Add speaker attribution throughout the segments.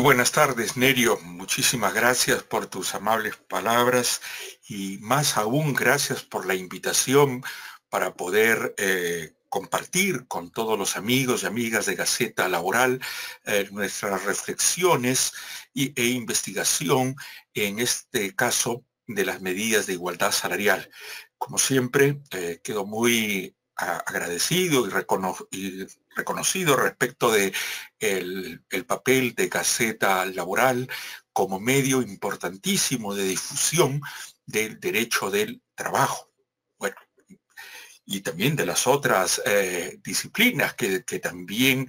Speaker 1: Buenas tardes, Nerio. Muchísimas gracias por tus amables palabras y más aún gracias por la invitación para poder compartir con todos los amigos y amigas de Gaceta Laboral nuestras reflexiones e investigación en este caso de las medidas de igualdad salarial. Como siempre, quedo muy agradecido y reconocido respecto de el papel de Gaceta Laboral como medio importantísimo de difusión del derecho del trabajo. Bueno, y también de las otras disciplinas que también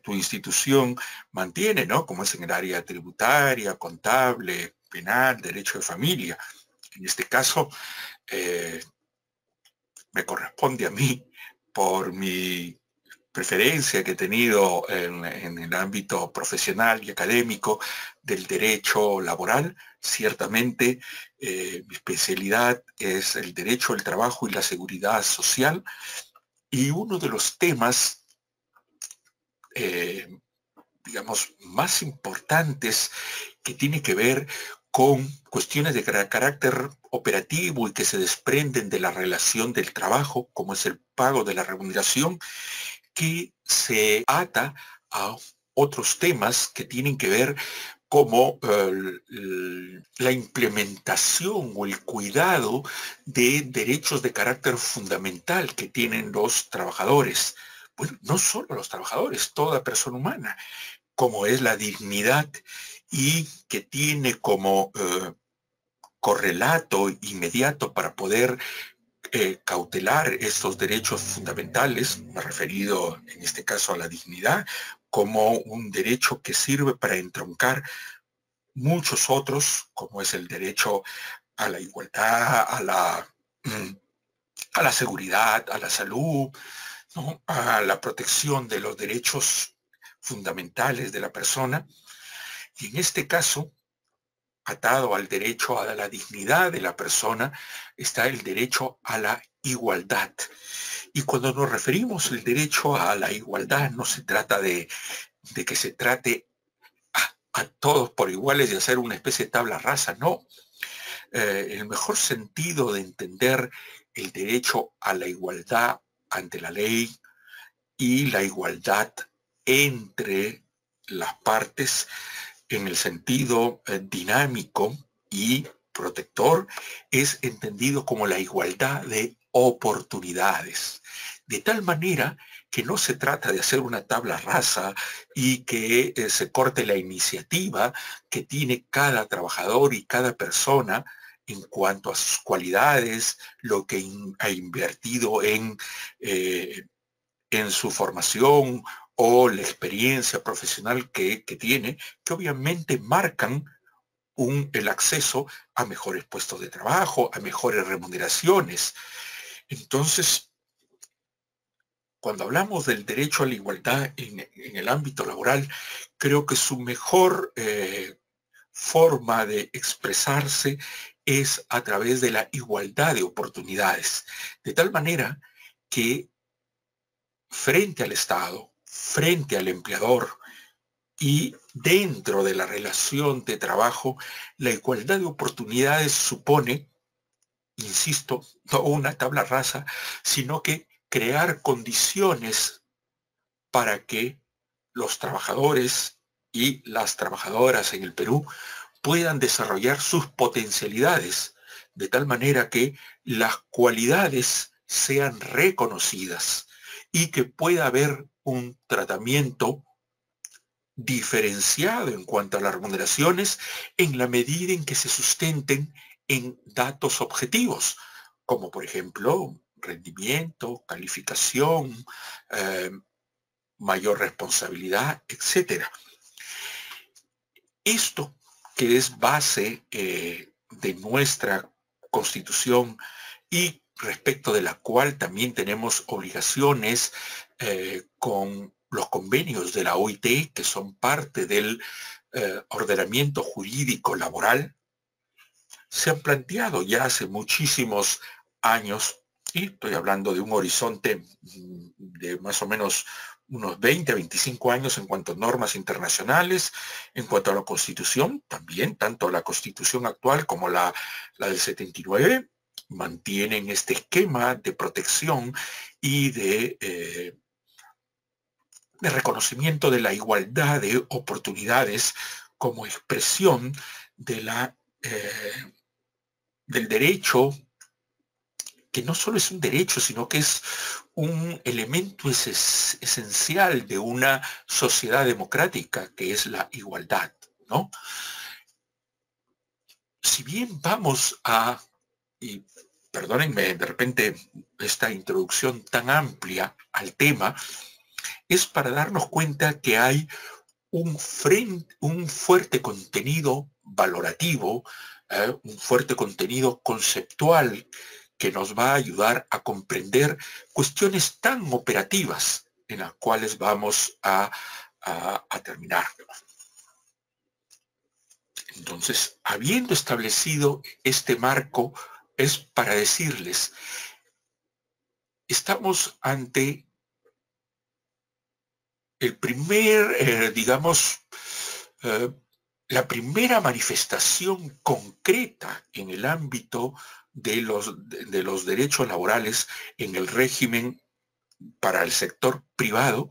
Speaker 1: tu institución mantiene, ¿no? Como es en el área tributaria, contable, penal, derecho de familia. En este caso, me corresponde a mí, por mi preferencia que he tenido en el ámbito profesional y académico del derecho laboral. Ciertamente, mi especialidad es el derecho al trabajo y la seguridad social, y uno de los temas, eh, digamos, más importantes que tiene que ver con cuestiones de carácter operativo y que se desprenden de la relación del trabajo, como es el pago de la remuneración, que se ata a otros temas que tienen que ver como la implementación o el cuidado de derechos de carácter fundamental que tienen los trabajadores. Bueno, no solo los trabajadores, toda persona humana, como es la dignidad, y que tiene como correlato inmediato para poder cautelar estos derechos fundamentales, me he referido en este caso a la dignidad, como un derecho que sirve para entroncar muchos otros, como es el derecho a la igualdad, a la seguridad, a la salud, ¿no? A la protección de los derechos fundamentales de la persona. Y en este caso, atado al derecho a la dignidad de la persona, está el derecho a la igualdad. Y cuando nos referimos al derecho a la igualdad, no se trata de que se trate a todos por iguales y hacer una especie de tabla rasa, no. El mejor sentido de entender el derecho a la igualdad ante la ley y la igualdad entre las partes en el sentido dinámico y protector es entendido como la igualdad de oportunidades. De tal manera que no se trata de hacer una tabla rasa y que se corte la iniciativa que tiene cada trabajador y cada persona en cuanto a sus cualidades, lo que ha invertido en su formación o la experiencia profesional que tiene, que obviamente marcan el acceso a mejores puestos de trabajo, a mejores remuneraciones. Entonces, cuando hablamos del derecho a la igualdad en el ámbito laboral, creo que su mejor forma de expresarse es a través de la igualdad de oportunidades, de tal manera que frente al Estado, frente al empleador y dentro de la relación de trabajo, la igualdad de oportunidades supone, insisto, no una tabla rasa, sino que crear condiciones para que los trabajadores y las trabajadoras en el Perú puedan desarrollar sus potencialidades, de tal manera que las cualidades sean reconocidas y que pueda haber un tratamiento diferenciado en cuanto a las remuneraciones en la medida en que se sustenten en datos objetivos, como por ejemplo rendimiento, calificación, eh, mayor responsabilidad, etcétera. Esto, que es base de nuestra Constitución y respecto de la cual también tenemos obligaciones con los convenios de la OIT, que son parte del ordenamiento jurídico laboral, se han planteado ya hace muchísimos años, y estoy hablando de un horizonte de más o menos unos 20 a 25 años en cuanto a normas internacionales, en cuanto a la Constitución, también, tanto la Constitución actual como la del 79, mantienen este esquema de protección y de reconocimiento de la igualdad de oportunidades como expresión de del derecho, que no solo es un derecho, sino que es un elemento esencial de una sociedad democrática, que es la igualdad, ¿no? Si bien vamos y perdónenme de repente esta introducción tan amplia al tema, es para darnos cuenta que hay un fuerte contenido valorativo, un fuerte contenido conceptual que nos va a ayudar a comprender cuestiones tan operativas en las cuales vamos a terminar. Entonces, habiendo establecido este marco, es para decirles, estamos ante el primer, digamos, la primera manifestación concreta en el ámbito de los derechos laborales en el régimen para el sector privado,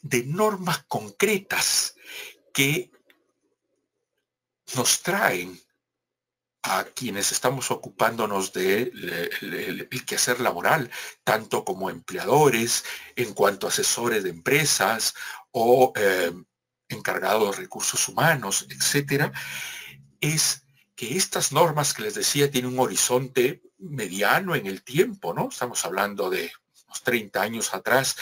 Speaker 1: de normas concretas que nos traen a quienes estamos ocupándonos del quehacer laboral, tanto como empleadores, en cuanto a asesores de empresas o encargados de recursos humanos, etcétera, es que estas normas que les decía tienen un horizonte mediano en el tiempo, ¿no? Estamos hablando de unos 30 años atrás,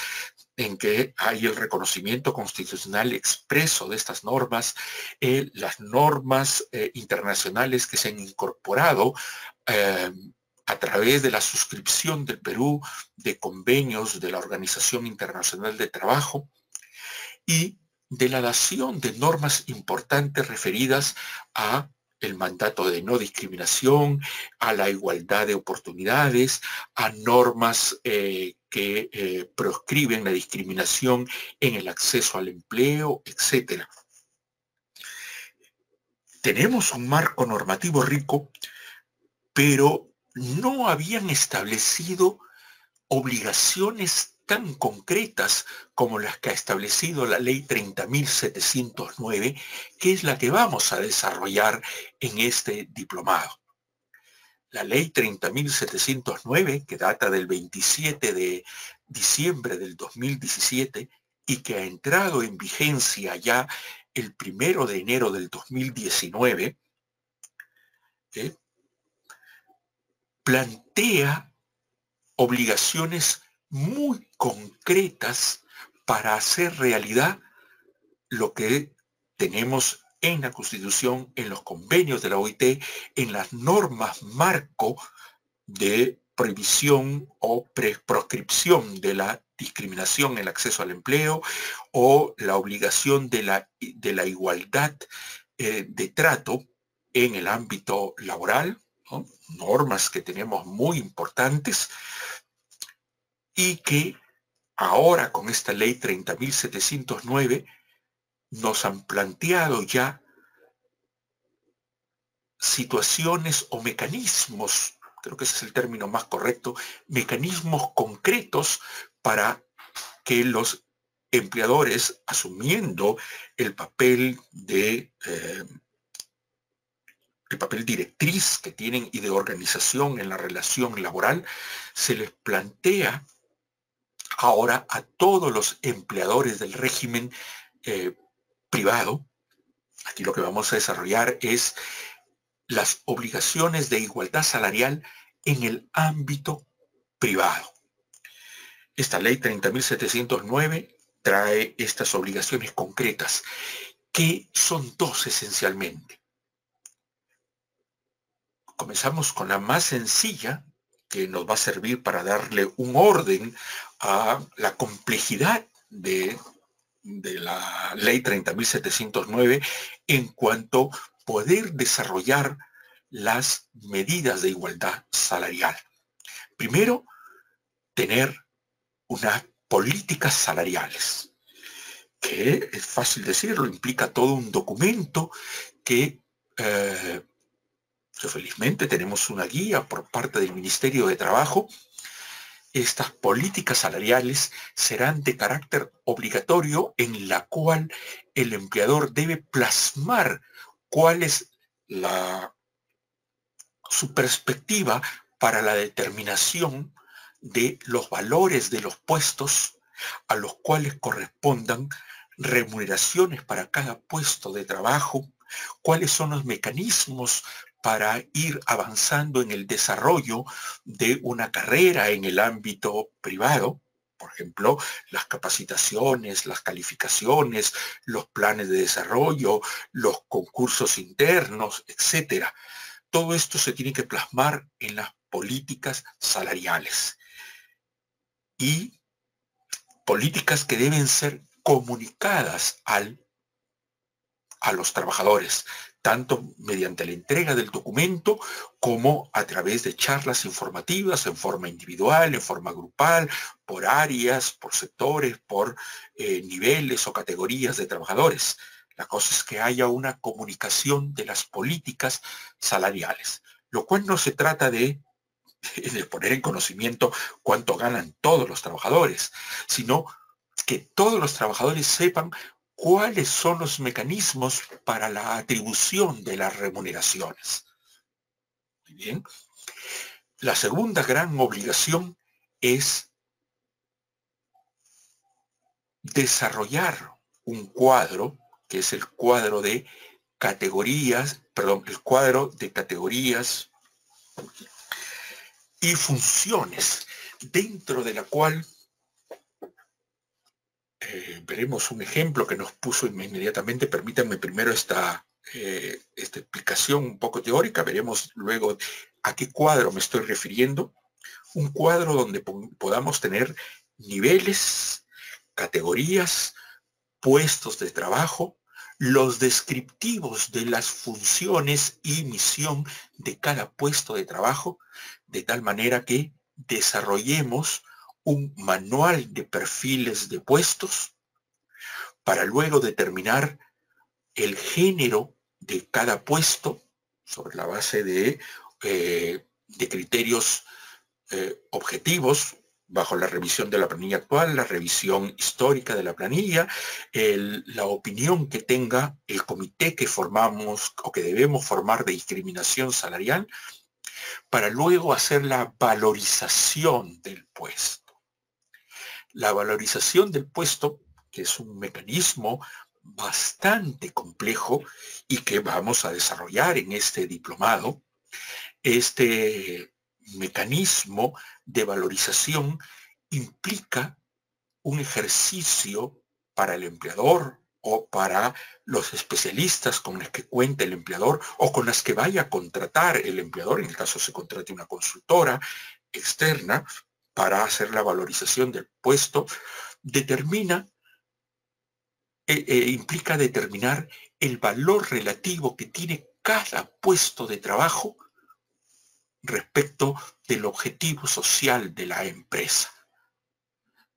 Speaker 1: en que hay el reconocimiento constitucional expreso de estas normas, las normas internacionales que se han incorporado a través de la suscripción del Perú de convenios de la Organización Internacional de Trabajo y de la dación de normas importantes referidas a el mandato de no discriminación, a la igualdad de oportunidades, a normas que proscriben la discriminación en el acceso al empleo, etc. Tenemos un marco normativo rico, pero no habían establecido obligaciones tan concretas como las que ha establecido la Ley 30.709, que es la que vamos a desarrollar en este diplomado. La Ley 30.709, que data del 27 de diciembre del 2017 y que ha entrado en vigencia ya el 1 de enero del 2019, plantea obligaciones muy concretas para hacer realidad lo que tenemos en la Constitución, en los convenios de la OIT, en las normas marco de prohibición o proscripción de la discriminación en el acceso al empleo o la obligación de la igualdad de trato en el ámbito laboral, ¿no? Normas que tenemos muy importantes y que ahora con esta ley 30.709 nos han planteado ya situaciones o mecanismos, creo que ese es el término más correcto, mecanismos concretos para que los empleadores, asumiendo el papel el papel directriz que tienen y de organización en la relación laboral, se les plantea ahora a todos los empleadores del régimen privado. Aquí lo que vamos a desarrollar es las obligaciones de igualdad salarial en el ámbito privado. Esta ley 30.709 trae estas obligaciones concretas, que son dos esencialmente. Comenzamos con la más sencilla, que nos va a servir para darle un orden a la complejidad de la ley 30.709 en cuanto a poder desarrollar las medidas de igualdad salarial. Primero, tener unas políticas salariales. que es fácil decirlo, implica todo un documento que felizmente tenemos una guía por parte del Ministerio de Trabajo. Estas políticas salariales serán de carácter obligatorio, en la cual el empleador debe plasmar cuál es su perspectiva para la determinación de los valores de los puestos a los cuales correspondan remuneraciones para cada puesto de trabajo, cuáles son los mecanismos para ir avanzando en el desarrollo de una carrera en el ámbito privado, por ejemplo, las capacitaciones, las calificaciones, los planes de desarrollo, los concursos internos, etcétera. Todo esto se tiene que plasmar en las políticas salariales y políticas que deben ser comunicadas a los trabajadores, tanto mediante la entrega del documento como a través de charlas informativas en forma individual, en forma grupal, por áreas, por sectores, por niveles o categorías de trabajadores. La cosa es que haya una comunicación de las políticas salariales, lo cual no se trata de poner en conocimiento cuánto ganan todos los trabajadores, sino que todos los trabajadores sepan cuáles son los mecanismos para la atribución de las remuneraciones. Muy bien. La segunda gran obligación es desarrollar un cuadro, que es el cuadro de categorías, el cuadro de categorías y funciones, dentro de la cual veremos un ejemplo que nos puso inmediatamente. Permítanme primero esta explicación un poco teórica, veremos luego a qué cuadro me estoy refiriendo. Un cuadro donde podamos tener niveles, categorías, puestos de trabajo, los descriptivos de las funciones y misión de cada puesto de trabajo, de tal manera que desarrollemos un manual de perfiles de puestos para luego determinar el género de cada puesto sobre la base de criterios objetivos, bajo la revisión de la planilla actual, la revisión histórica de la planilla, la opinión que tenga el comité que formamos o que debemos formar de discriminación salarial, para luego hacer la valorización del puesto. La valorización del puesto, que es un mecanismo bastante complejo y que vamos a desarrollar en este diplomado, este mecanismo de valorización implica un ejercicio para el empleador o para los especialistas con los que cuenta el empleador o con las que vaya a contratar el empleador, en el caso se contrate una consultora externa para hacer la valorización del puesto, implica determinar el valor relativo que tiene cada puesto de trabajo respecto del objetivo social de la empresa.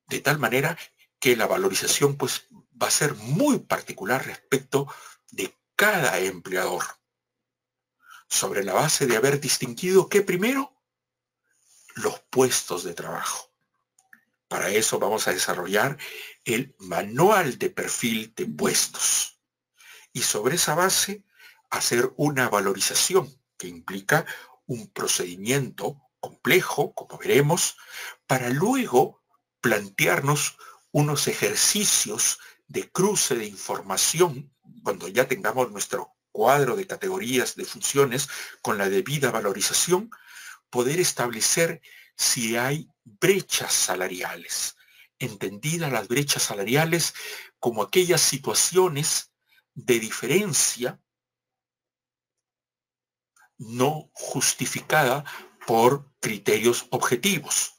Speaker 1: De tal manera que la valorización pues va a ser muy particular respecto de cada empleador, sobre la base de haber distinguido que primero los puestos de trabajo. Para eso vamos a desarrollar el manual de perfil de puestos y sobre esa base hacer una valorización que implica un procedimiento complejo, como veremos, para luego plantearnos unos ejercicios de cruce de información cuando ya tengamos nuestro cuadro de categorías de funciones con la debida valorización, poder establecer si hay brechas salariales. Entendidas las brechas salariales como aquellas situaciones de diferencia no justificada por criterios objetivos,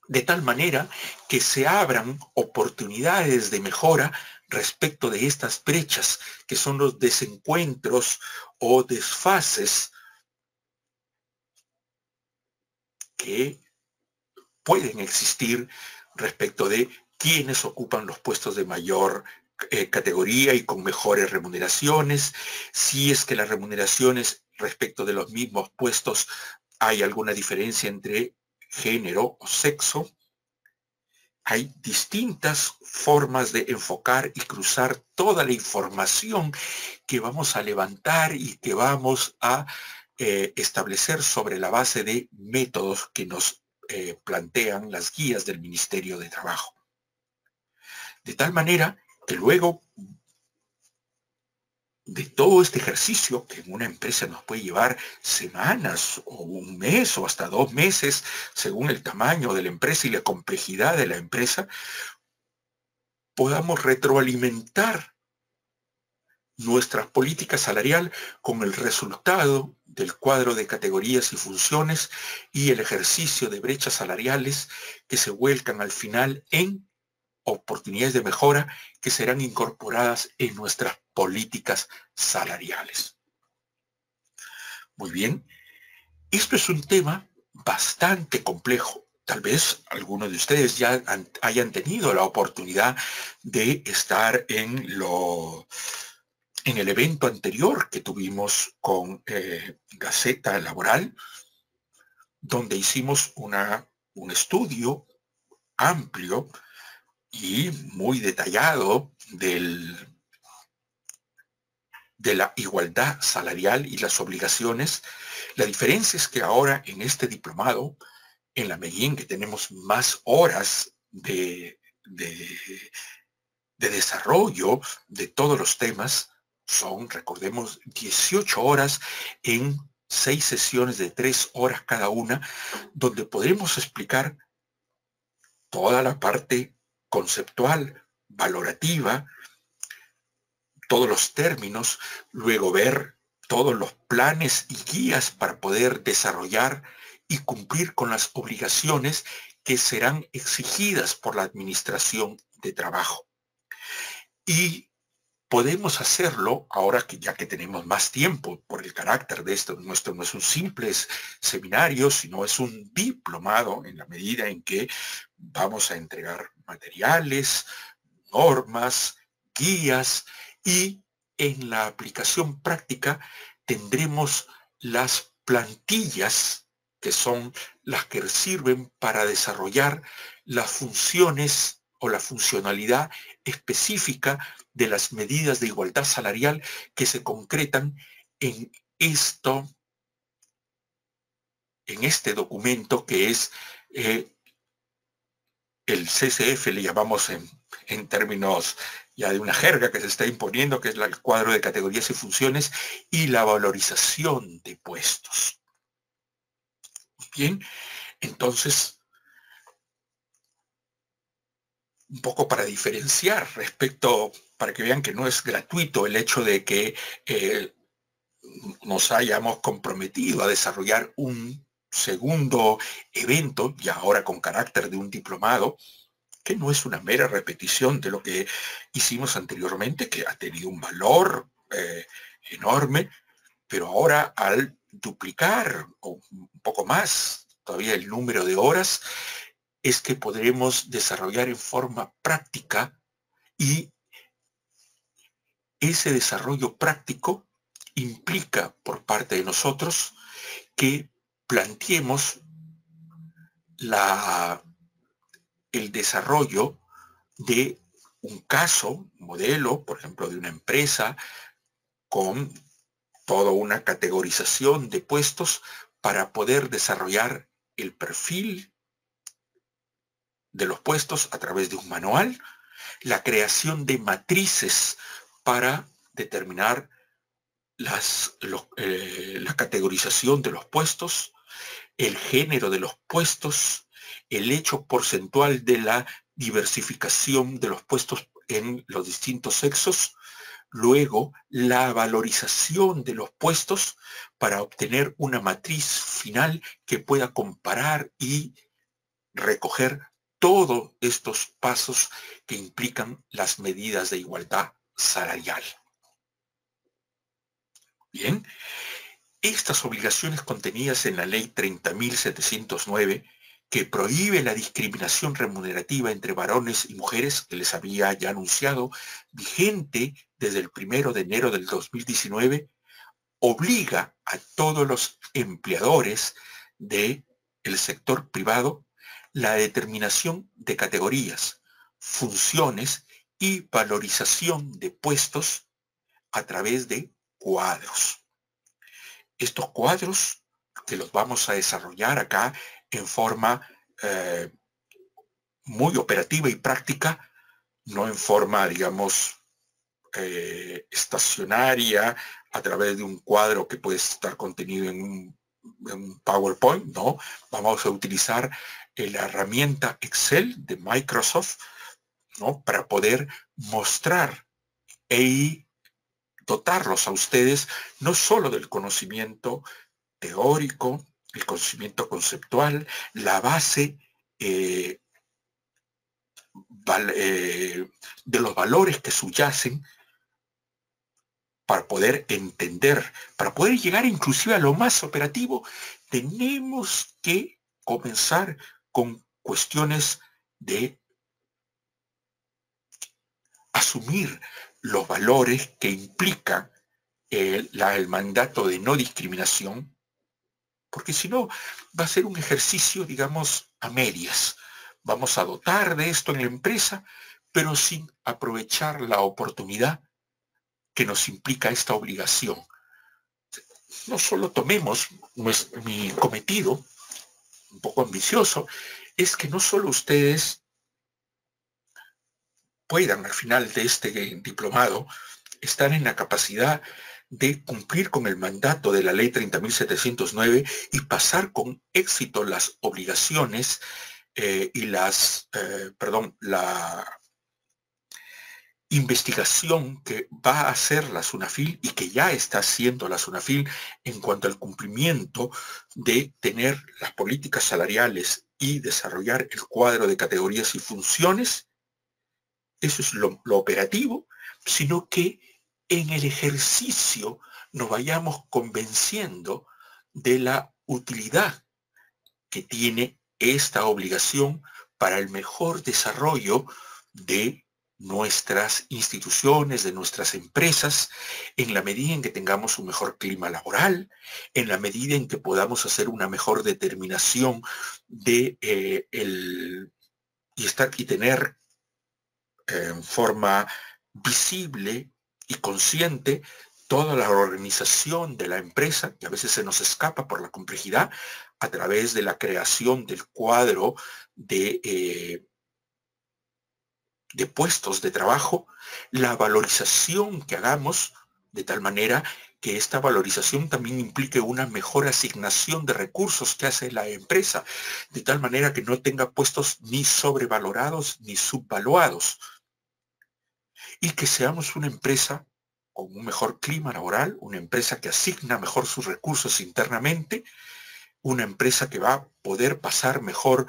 Speaker 1: de tal manera que se abran oportunidades de mejora respecto de estas brechas, que son los desencuentros o desfases que pueden existir respecto de quiénes ocupan los puestos de mayor categoría y con mejores remuneraciones, si es que las remuneraciones respecto de los mismos puestos hay alguna diferencia entre género o sexo. Hay distintas formas de enfocar y cruzar toda la información que vamos a levantar y que vamos a establecer sobre la base de métodos que nos plantean las guías del Ministerio de Trabajo. De tal manera que luego de todo este ejercicio, que en una empresa nos puede llevar semanas o un mes o hasta 2 meses, según el tamaño de la empresa y la complejidad de la empresa, podamos retroalimentar nuestra política salarial con el resultado del cuadro de categorías y funciones y el ejercicio de brechas salariales que se vuelcan al final en oportunidades de mejora que serán incorporadas en nuestras políticas salariales. Muy bien, esto es un tema bastante complejo. Tal vez algunos de ustedes ya hayan tenido la oportunidad de estar en el evento anterior que tuvimos con Gaceta Laboral, donde hicimos un estudio amplio y muy detallado de la igualdad salarial y las obligaciones. La diferencia es que ahora en este diplomado, en la medida en que tenemos más horas de desarrollo de todos los temas, son, recordemos, 18 horas en 6 sesiones de 3 horas cada una, donde podremos explicar toda la parte conceptual, valorativa, todos los términos, luego ver todos los planes y guías para poder desarrollar y cumplir con las obligaciones que serán exigidas por la Administración de Trabajo. Y podemos hacerlo ahora que ya que tenemos más tiempo por el carácter de esto. Nuestro no es un simple seminario, sino es un diplomado en la medida en que vamos a entregar materiales, normas, guías y en la aplicación práctica tendremos las plantillas que son las que sirven para desarrollar las funciones o la funcionalidad específica de las medidas de igualdad salarial que se concretan en este documento que es el CCF, le llamamos en términos ya de una jerga que se está imponiendo, que es el cuadro de categorías y funciones y la valorización de puestos. Bien, entonces, un poco para diferenciar respecto, para que vean que no es gratuito el hecho de que nos hayamos comprometido a desarrollar un segundo evento, y ahora con carácter de un diplomado, que no es una mera repetición de lo que hicimos anteriormente, que ha tenido un valor enorme, pero ahora al duplicar o un poco más todavía el número de horas, es que podremos desarrollar en forma práctica y ese desarrollo práctico implica por parte de nosotros que planteemos el desarrollo de un caso, un modelo, por ejemplo, de una empresa con toda una categorización de puestos para poder desarrollar el perfil de los puestos a través de un manual, la creación de matrices para determinar la categorización de los puestos, el género de los puestos, el hecho porcentual de la diversificación de los puestos en los distintos sexos, luego la valorización de los puestos para obtener una matriz final que pueda comparar y recoger todos estos pasos que implican las medidas de igualdad salarial. Bien, estas obligaciones contenidas en la ley 30.709, que prohíbe la discriminación remunerativa entre varones y mujeres, que les había ya anunciado, vigente desde el 1 de enero del 2019, obliga a todos los empleadores del sector privado la determinación de categorías, funciones y valorización de puestos a través de cuadros. Estos cuadros que los vamos a desarrollar acá en forma muy operativa y práctica, no en forma, digamos, estacionaria a través de un cuadro que puede estar contenido en un PowerPoint, no. Vamos a utilizar la herramienta Excel de Microsoft, ¿no?, para poder mostrar y dotarlos a ustedes no solo del conocimiento teórico, el conocimiento conceptual, la base de los valores que subyacen para poder entender, para poder llegar inclusive a lo más operativo. Tenemos que comenzar con cuestiones de asumir los valores que implica el mandato de no discriminación, porque si no va a ser un ejercicio, digamos, a medias. Vamos a dotar de esto en la empresa, pero sin aprovechar la oportunidad que nos implica esta obligación. No solo tomemos mi cometido, un poco ambicioso, es que no solo ustedes puedan al final de este diplomado estar en la capacidad de cumplir con el mandato de la ley 30.709 y pasar con éxito las obligaciones y la investigación que va a hacer la SUNAFIL y que ya está haciendo la SUNAFIL en cuanto al cumplimiento de tener las políticas salariales y desarrollar el cuadro de categorías y funciones. Eso es lo operativo, sino que en el ejercicio nos vayamos convenciendo de la utilidad que tiene esta obligación para el mejor desarrollo de nuestras instituciones, de nuestras empresas, en la medida en que tengamos un mejor clima laboral, en la medida en que podamos hacer una mejor determinación de y tener en forma visible y consciente toda la organización de la empresa, que a veces se nos escapa por la complejidad, a través de la creación del cuadro de puestos de trabajo, la valorización que hagamos, de tal manera que esta valorización también implique una mejor asignación de recursos que hace la empresa, de tal manera que no tenga puestos ni sobrevalorados ni subvaluados, y que seamos una empresa con un mejor clima laboral, una empresa que asigna mejor sus recursos internamente, una empresa que va a poder pasar mejor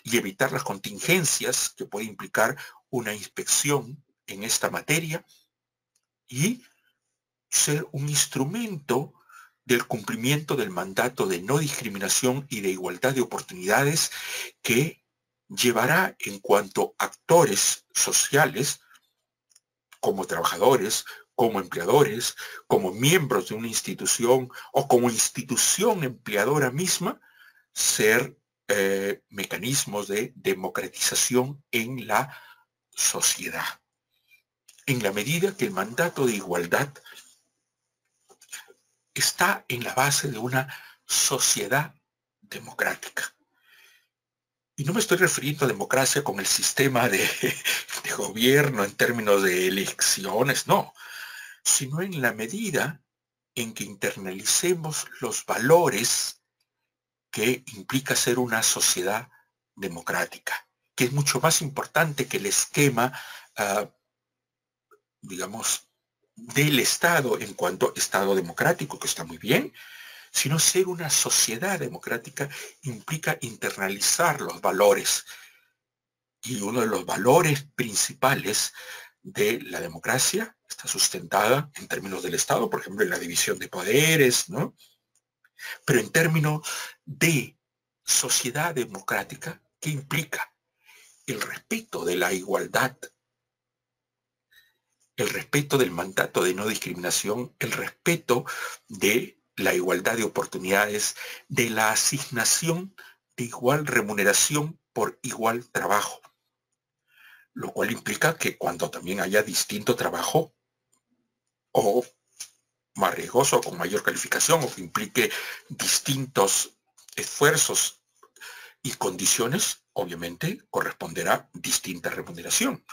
Speaker 1: y evitar las contingencias que puede implicar una inspección en esta materia, y ser un instrumento del cumplimiento del mandato de no discriminación y de igualdad de oportunidades que llevará en cuanto actores sociales, como trabajadores, como empleadores, como miembros de una institución o como institución empleadora misma, ser mecanismos de democratización en la sociedad. En la medida que el mandato de igualdad está en la base de una sociedad democrática. Y no me estoy refiriendo a democracia con el sistema de gobierno en términos de elecciones, no, sino en la medida en que internalicemos los valores que implica ser una sociedad democrática, que es mucho más importante que el esquema, digamos, del Estado en cuanto a Estado democrático, que está muy bien, sino ser una sociedad democrática implica internalizar los valores. Y uno de los valores principales de la democracia está sustentada en términos del Estado, por ejemplo, en la división de poderes, ¿no? Pero en términos de sociedad democrática, ¿qué implica? El respeto de la igualdad, el respeto del mandato de no discriminación, el respeto de la igualdad de oportunidades, de la asignación de igual remuneración por igual trabajo, lo cual implica que cuando también haya distinto trabajo o más riesgoso, con mayor calificación, o que implique distintos esfuerzos y condiciones, obviamente corresponderá distinta remuneración.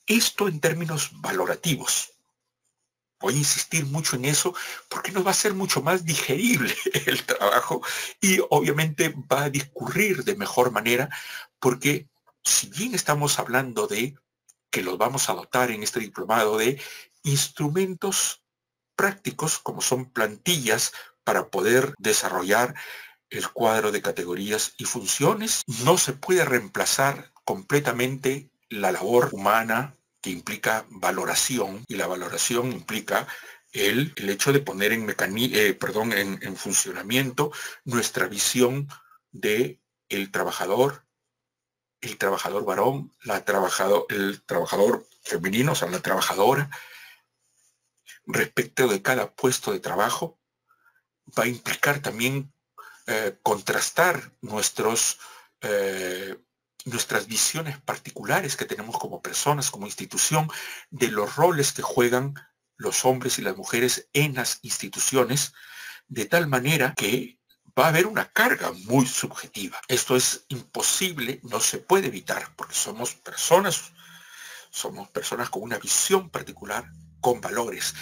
Speaker 1: Esto en términos valorativos. Voy a insistir mucho en eso porque nos va a ser mucho más digerible el trabajo y obviamente va a discurrir de mejor manera porque si bien estamos hablando de que los vamos a dotar en este diplomado de instrumentos prácticos como son plantillas para poder desarrollar el cuadro de categorías y funciones, no se puede reemplazar completamente la labor humana que implica valoración, y la valoración implica el hecho de poner en funcionamiento nuestra visión de el trabajador varón, el trabajador femenino, o sea, la trabajadora, respecto de cada puesto de trabajo. Va a implicar también contrastar nuestras visiones particulares que tenemos como personas, como institución, de los roles que juegan los hombres y las mujeres en las instituciones, de tal manera que va a haber una carga muy subjetiva. Esto es imposible, no se puede evitar, porque somos personas con una visión particular, con valores.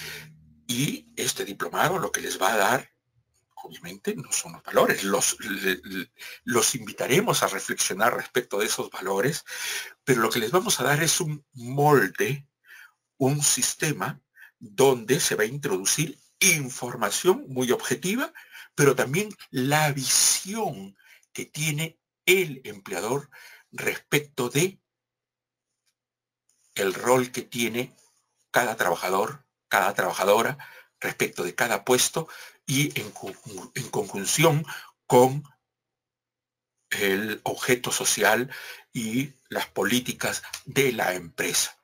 Speaker 1: Y este diplomado lo que les va a dar, obviamente, no son los valores. Los invitaremos a reflexionar respecto de esos valores, pero lo que les vamos a dar es un molde, un sistema donde se va a introducir información muy objetiva, pero también la visión que tiene el empleador respecto de el rol que tiene cada trabajador, cada trabajadora, respecto de cada puesto y en conjunción con el objeto social y las políticas de la empresa.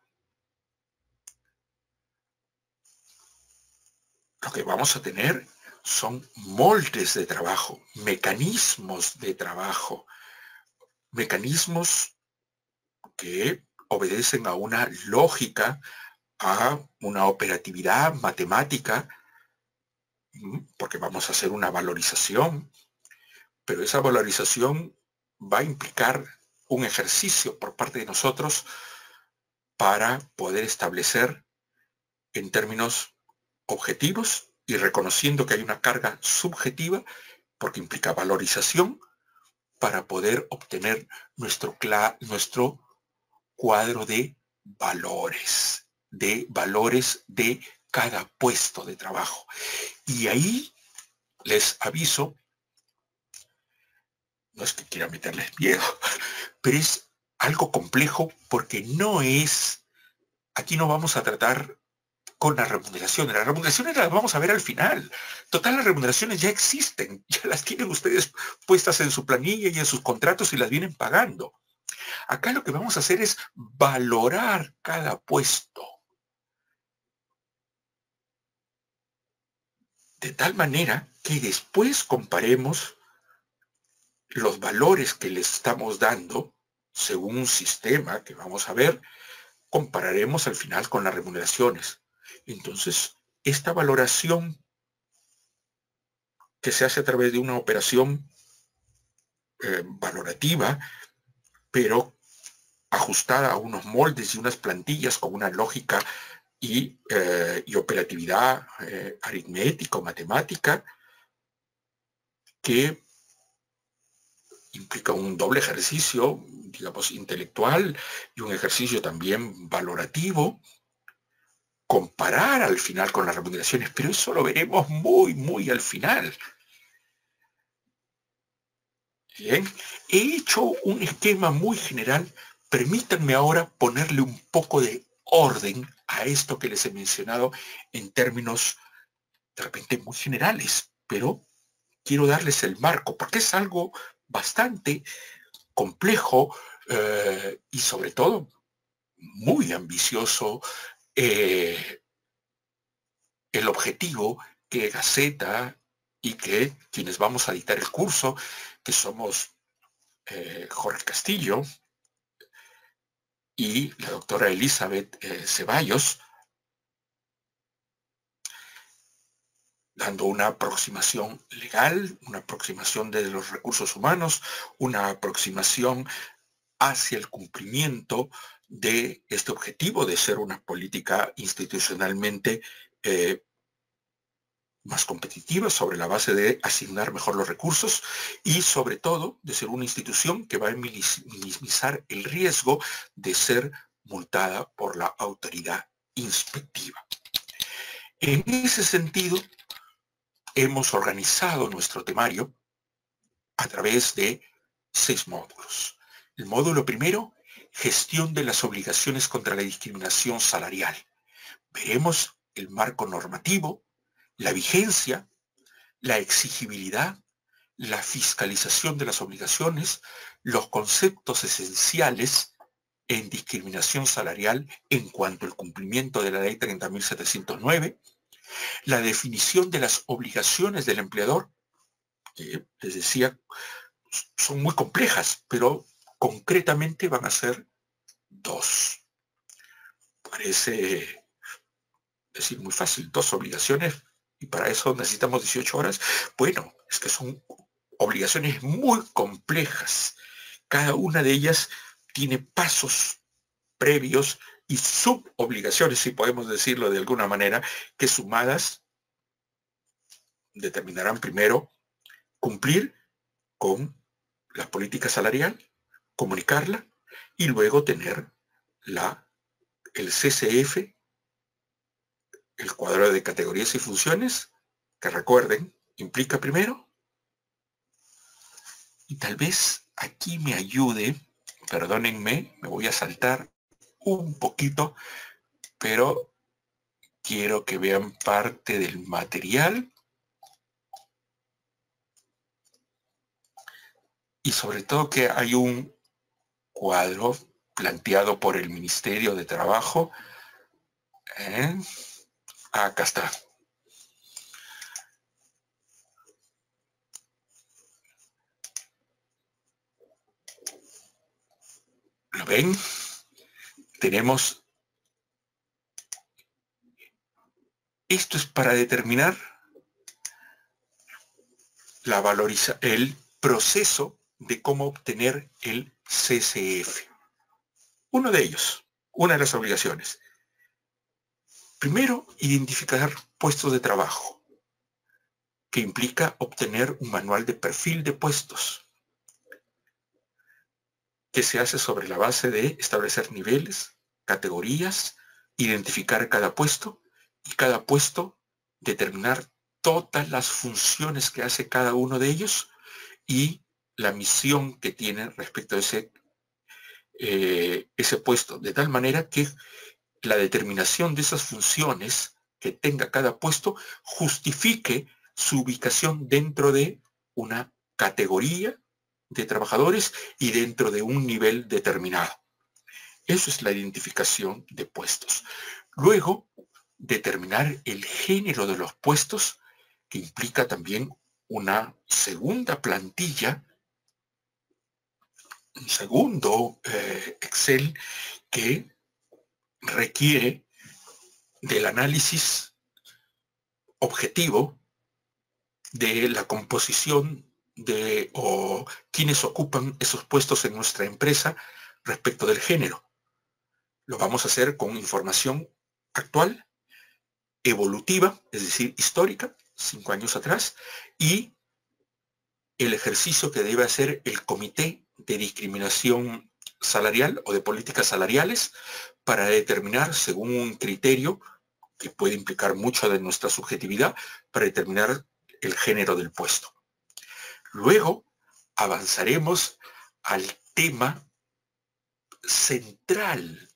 Speaker 1: Lo que vamos a tener son moldes de trabajo, mecanismos de trabajo, mecanismos que obedecen a una lógica, a una operatividad matemática, porque vamos a hacer una valorización, pero esa valorización va a implicar un ejercicio por parte de nosotros para poder establecer en términos objetivos y reconociendo que hay una carga subjetiva, porque implica valorización, para poder obtener nuestro cuadro de valores de cada puesto de trabajo. Y ahí les aviso, no es que quiera meterles miedo, pero es algo complejo porque aquí no vamos a tratar con las remuneraciones. Las remuneraciones las vamos a ver al final. Total, las remuneraciones ya existen, ya las tienen ustedes puestas en su planilla y en sus contratos y las vienen pagando. Acá lo que vamos a hacer es valorar cada puesto. De tal manera que después comparemos los valores que les estamos dando según un sistema que vamos a ver, compararemos al final con las remuneraciones. Entonces, esta valoración que se hace a través de una operación valorativa, pero ajustada a unos moldes y unas plantillas con una lógica y operatividad aritmética o matemática, que implica un doble ejercicio, digamos, intelectual y un ejercicio también valorativo, comparar al final con las remuneraciones, pero eso lo veremos muy, muy al final. Bien, he hecho un esquema muy general. Permítanme ahora ponerle un poco de orden a esto que les he mencionado en términos de repente muy generales, pero quiero darles el marco, porque es algo bastante complejo y sobre todo muy ambicioso el objetivo que Gaceta y que quienes vamos a dictar el curso, que somos Jorge Castillo y la doctora Elizabeth Ceballos, dando una aproximación legal, una aproximación de los recursos humanos, una aproximación hacia el cumplimiento de este objetivo de ser una política institucionalmente más competitiva sobre la base de asignar mejor los recursos y sobre todo de ser una institución que va a minimizar el riesgo de ser multada por la autoridad inspectiva. En ese sentido, hemos organizado nuestro temario a través de 6 módulos. El módulo primero, gestión de las obligaciones contra la discriminación salarial. Veremos el marco normativo, la vigencia, la exigibilidad, la fiscalización de las obligaciones, los conceptos esenciales en discriminación salarial en cuanto al cumplimiento de la Ley 30.709, la definición de las obligaciones del empleador, que les decía, son muy complejas, pero concretamente van a ser 2. Parece decir muy fácil, 2 obligaciones, y para eso necesitamos 18 horas. Bueno, es que son obligaciones muy complejas. Cada una de ellas tiene pasos previos y subobligaciones, si podemos decirlo de alguna manera, que sumadas determinarán primero cumplir con la política salarial, comunicarla y luego tener el CCF, el cuadro de categorías y funciones, que recuerden, implica primero, y tal vez aquí me ayude, perdónenme, me voy a saltar un poquito, pero quiero que vean parte del material y sobre todo que hay un cuadro planteado por el Ministerio de Trabajo. Acá está. ¿Lo ven? Tenemos... Esto es para determinar el proceso de cómo obtener el CCF. Uno de ellos, una de las obligaciones. Primero, identificar puestos de trabajo, que implica obtener un manual de perfil de puestos, que se hace sobre la base de establecer niveles, categorías, identificar cada puesto y cada puesto determinar todas las funciones que hace cada uno de ellos y la misión que tiene respecto a ese puesto, de tal manera que la determinación de esas funciones que tenga cada puesto justifique su ubicación dentro de una categoría de trabajadores y dentro de un nivel determinado. Eso es la identificación de puestos. Luego, determinar el género de los puestos, que implica también una segunda plantilla, un segundo Excel que requiere del análisis objetivo de la composición o quienes ocupan esos puestos en nuestra empresa respecto del género. Lo vamos a hacer con información actual, evolutiva, es decir, histórica, 5 años atrás, y el ejercicio que debe hacer el Comité de Discriminación Salarial o de Políticas Salariales para determinar, según un criterio que puede implicar mucho de nuestra subjetividad, para determinar el género del puesto. Luego avanzaremos al tema central,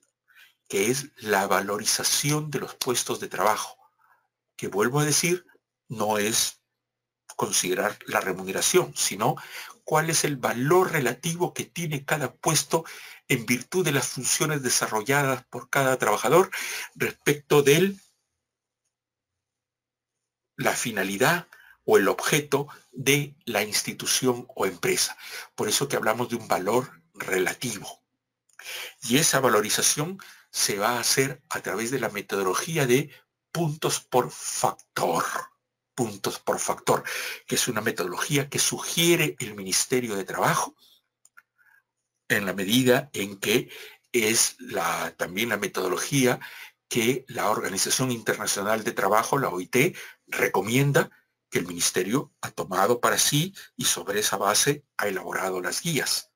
Speaker 1: que es la valorización de los puestos de trabajo, que vuelvo a decir, no es considerar la remuneración, sino cuál es el valor relativo que tiene cada puesto en virtud de las funciones desarrolladas por cada trabajador respecto de la finalidad o el objeto de la institución o empresa. Por eso que hablamos de un valor relativo. Y esa valorización se va a hacer a través de la metodología de puntos por factor. Puntos por factor, que es una metodología que sugiere el Ministerio de Trabajo en la medida en que es también la metodología que la Organización Internacional de Trabajo, la OIT, recomienda, que el Ministerio ha tomado para sí y sobre esa base ha elaborado las guías.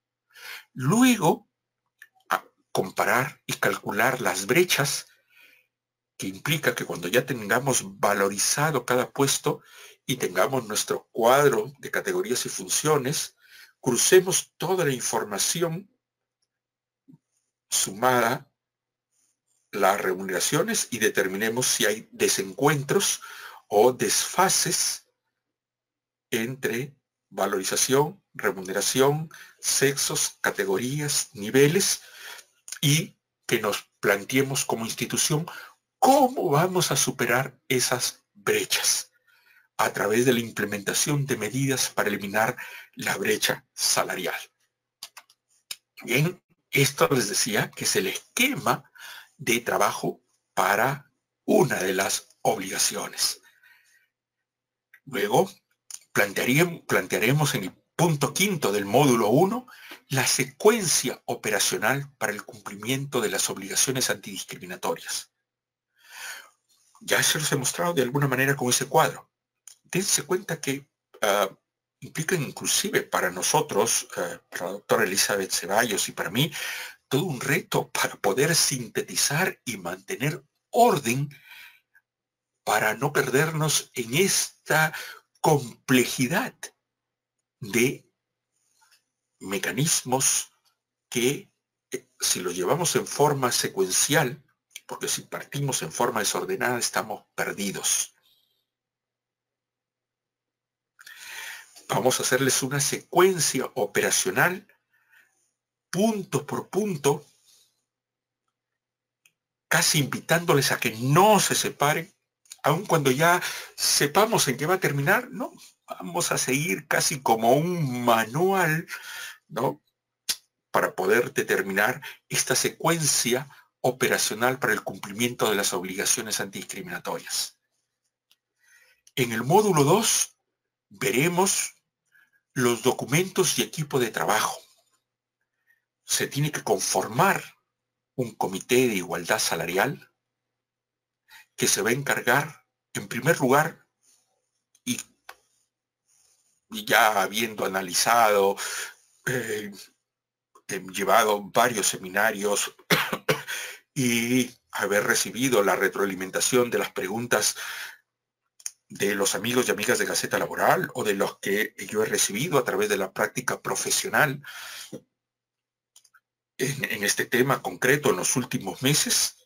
Speaker 1: Luego, a comparar y calcular las brechas, que implica que cuando ya tengamos valorizado cada puesto y tengamos nuestro cuadro de categorías y funciones, crucemos toda la información sumada las remuneraciones y determinemos si hay desencuentros o desfases entre valorización, remuneración, sexos, categorías, niveles, y que nos planteemos como institución cómo vamos a superar esas brechas a través de la implementación de medidas para eliminar la brecha salarial. Bien, esto les decía que es el esquema de trabajo para una de las obligaciones. Luego, plantearemos en el punto quinto del módulo 1 la secuencia operacional para el cumplimiento de las obligaciones antidiscriminatorias. Ya se los he mostrado de alguna manera con ese cuadro. Dense cuenta que implica inclusive para nosotros, para la doctora Elizabeth Ceballos y para mí, todo un reto para poder sintetizar y mantener orden para no perdernos en esta complejidad de mecanismos que, si lo llevamos en forma secuencial, porque si partimos en forma desordenada estamos perdidos. Vamos a hacerles una secuencia operacional, punto por punto, casi invitándoles a que no se separen, aun cuando ya sepamos en qué va a terminar. No, vamos a seguir casi como un manual, ¿no?, para poder determinar esta secuencia operacional para el cumplimiento de las obligaciones antidiscriminatorias. En el módulo 2 veremos los documentos y equipo de trabajo. Se tiene que conformar un comité de igualdad salarial que se va a encargar, en primer lugar, y ya habiendo analizado, llevado varios seminarios y haber recibido la retroalimentación de las preguntas de los amigos y amigas de Gaceta Laboral o de los que yo he recibido a través de la práctica profesional en este tema concreto en los últimos meses,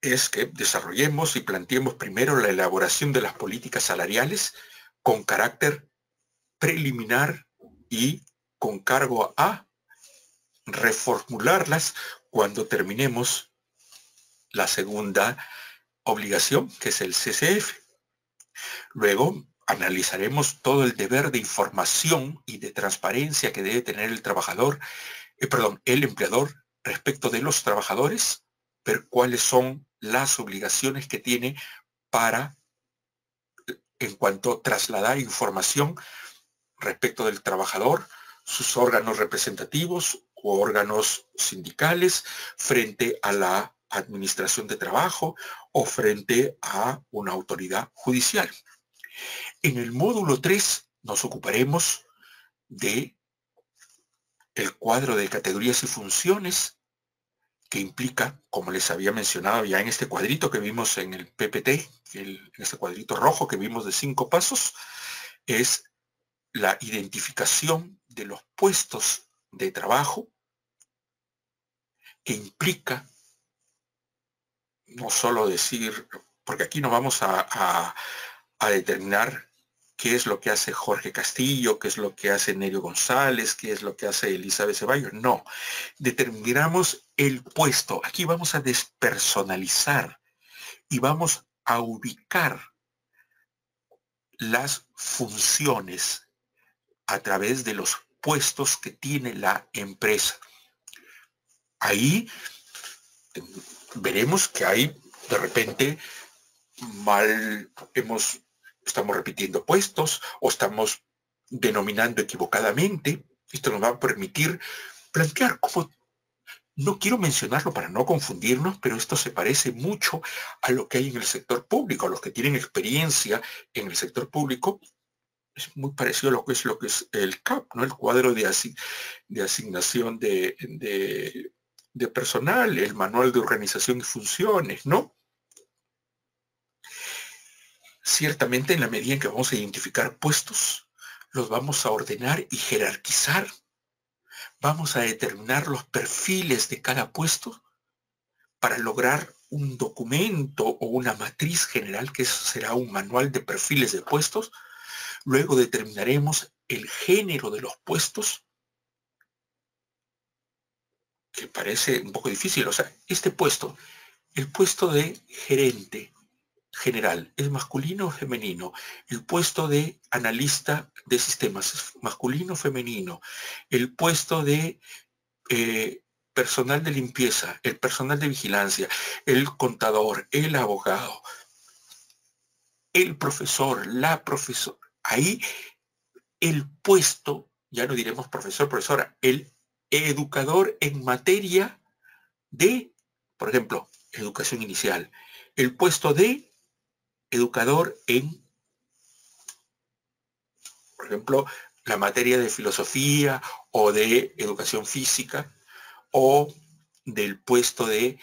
Speaker 1: es que desarrollemos y planteemos primero la elaboración de las políticas salariales con carácter preliminar y con cargo a reformularlas cuando terminemos la segunda obligación, que es el CCF. Luego analizaremos todo el deber de información y de transparencia que debe tener el trabajador, el empleador respecto de los trabajadores, ver cuáles son las obligaciones que tiene para, en cuanto a trasladar información respecto del trabajador, sus órganos representativos o órganos sindicales frente a la administración de trabajo o frente a una autoridad judicial. En el módulo 3 nos ocuparemos de el cuadro de categorías y funciones, que implica, como les había mencionado ya en este cuadrito que vimos en el PPT, en este cuadrito rojo que vimos de 5 pasos, es la identificación de los puestos de trabajo, que implica no solo decir, porque aquí no vamos a a determinar qué es lo que hace Jorge Castillo, qué es lo que hace Nerio González, qué es lo que hace Elizabeth Ceballos. No, determinamos el puesto. Aquí vamos a despersonalizar y vamos a ubicar las funciones a través de los puestos que tiene la empresa. Ahí veremos que hay de repente estamos repitiendo puestos o estamos denominando equivocadamente. Esto nos va a permitir plantear cómo, no quiero mencionarlo para no confundirnos, pero esto se parece mucho a lo que hay en el sector público. A los que tienen experiencia en el sector público, es muy parecido a lo que es el CAP, ¿no? El cuadro de asignación de personal, el manual de organización y funciones, ¿no? Ciertamente, en la medida en que vamos a identificar puestos, los vamos a ordenar y jerarquizar. Vamos a determinar los perfiles de cada puesto para lograr un documento o una matriz general, que será un manual de perfiles de puestos. Luego determinaremos el género de los puestos, que parece un poco difícil. O sea, este puesto, el puesto de gerente general, ¿es masculino o femenino? El puesto de analista de sistemas, ¿es masculino o femenino? El puesto de personal de limpieza, el personal de vigilancia, el contador, el abogado, el profesor, la profesora. Ahí el puesto, ya no diremos profesor, profesora, el educador en materia de, por ejemplo, educación inicial, el puesto de educador en, por ejemplo, la materia de filosofía o de educación física, o del puesto de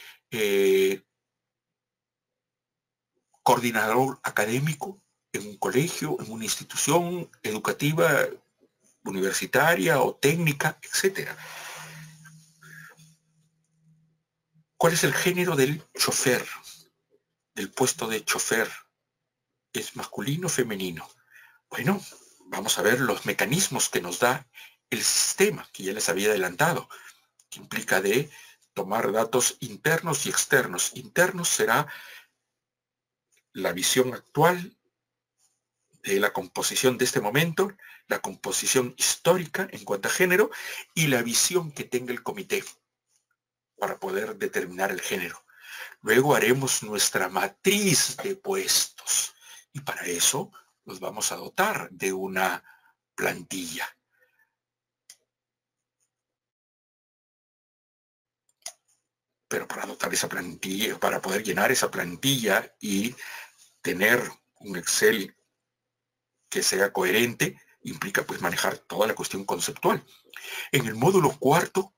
Speaker 1: coordinador académico en un colegio, en una institución educativa, universitaria o técnica, etc. ¿Cuál es el género del chofer, del puesto de chofer? ¿Es masculino o femenino? Bueno, vamos a ver los mecanismos que nos da el sistema, que ya les había adelantado, que implica de tomar datos internos y externos. Internos será la visión actual de la composición de este momento, la composición histórica en cuanto a género y la visión que tenga el comité para poder determinar el género. Luego haremos nuestra matriz de puestos y para eso nos vamos a dotar de una plantilla. Pero para dotar esa plantilla, para poder llenar esa plantilla y tener un Excel que sea coherente, implica pues manejar toda la cuestión conceptual. En el módulo cuarto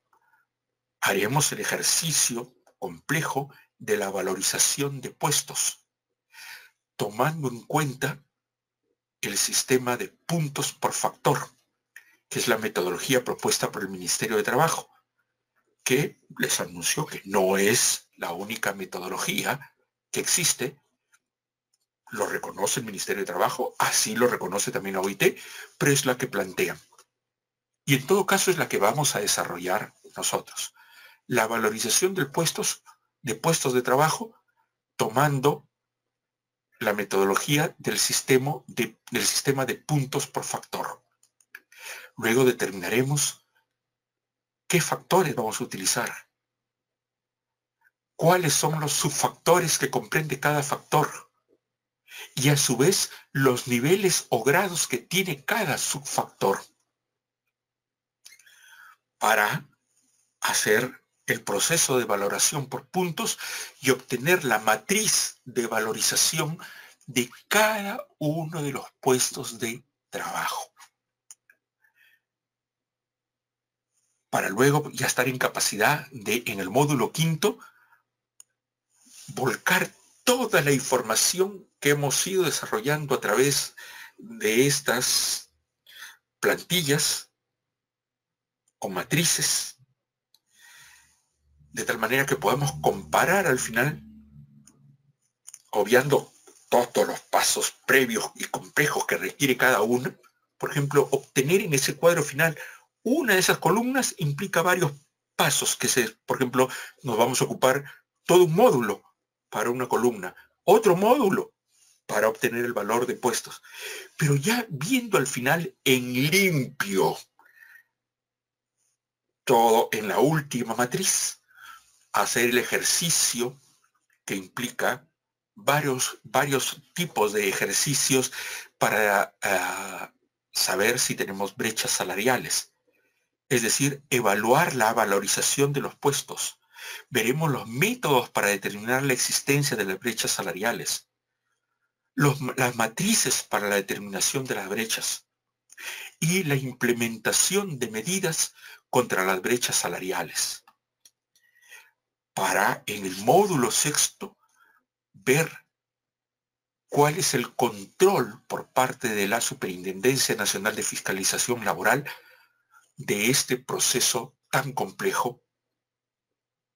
Speaker 1: haremos el ejercicio complejo de la valorización de puestos, tomando en cuenta el sistema de puntos por factor, que es la metodología propuesta por el Ministerio de Trabajo, que les anunció que no es la única metodología que existe. Lo reconoce el Ministerio de Trabajo, así lo reconoce también la OIT, pero es la que plantean. Y en todo caso es la que vamos a desarrollar nosotros. La valorización de puestos de trabajo tomando la metodología del sistema de puntos por factor. Luego determinaremos qué factores vamos a utilizar, cuáles son los subfactores que comprende cada factor y a su vez los niveles o grados que tiene cada subfactor para hacer el proceso de valoración por puntos y obtener la matriz de valorización de cada uno de los puestos de trabajo. Para luego ya estar en capacidad de, en el módulo quinto, volcar toda la información que hemos ido desarrollando a través de estas plantillas o matrices, de tal manera que podamos comparar al final, obviando todos los pasos previos y complejos que requiere cada uno. Por ejemplo, obtener en ese cuadro final una de esas columnas implica varios pasos por ejemplo, nos vamos a ocupar todo un módulo para una columna, otro módulo para obtener el valor de puestos. Pero ya viendo al final en limpio todo en la última matriz, hacer el ejercicio que implica varios tipos de ejercicios para saber si tenemos brechas salariales. Es decir, evaluar la valorización de los puestos. Veremos los métodos para determinar la existencia de las brechas salariales. Las matrices para la determinación de las brechas. Y la implementación de medidas contra las brechas salariales. Para, en el módulo sexto, ver cuál es el control por parte de la Superintendencia Nacional de Fiscalización Laboral de este proceso tan complejo,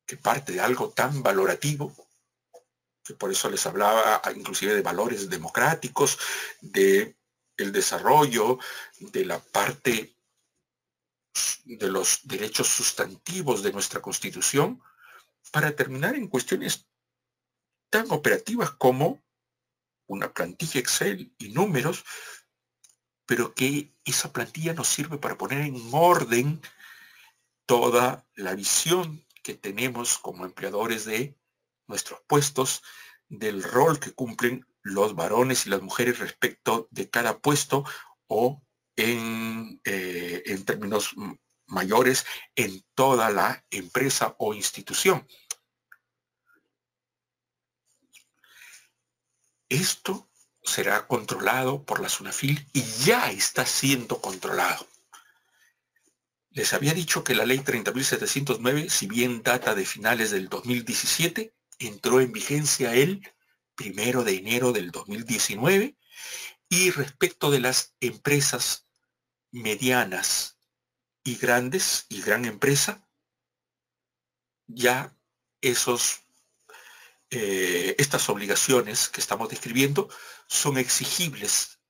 Speaker 1: que parte de algo tan valorativo, que por eso les hablaba inclusive de valores democráticos, de el desarrollo, de la parte de los derechos sustantivos de nuestra Constitución, para terminar en cuestiones tan operativas como una plantilla Excel y números, pero que esa plantilla nos sirve para poner en orden toda la visión que tenemos como empleadores de nuestros puestos, del rol que cumplen los varones y las mujeres respecto de cada puesto o en términos mayores en toda la empresa o institución. Esto será controlado por la SUNAFIL y ya está siendo controlado. Les había dicho que la ley 30.709, si bien data de finales del 2017, entró en vigencia el 1 de enero del 2019 y respecto de las empresas medianas y grandes y gran empresa, ya estas obligaciones que estamos describiendo son exigibles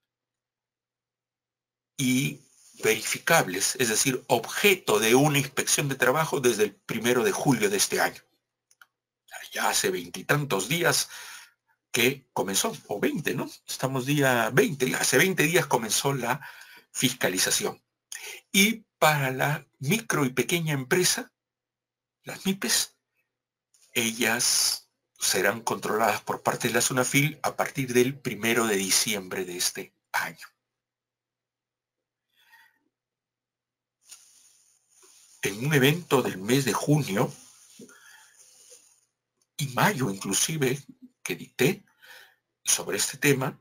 Speaker 1: y verificables, es decir, objeto de una inspección de trabajo desde el 1 de julio de este año. Ya hace 20 y tantos días que comenzó, o 20, ¿no? Estamos día 20, hace 20 días comenzó la fiscalización. Y para la micro y pequeña empresa, las MIPES, ellas serán controladas por parte de la SUNAFIL a partir del 1 de diciembre de este año. En un evento del mes de junio y mayo inclusive que dicté sobre este tema,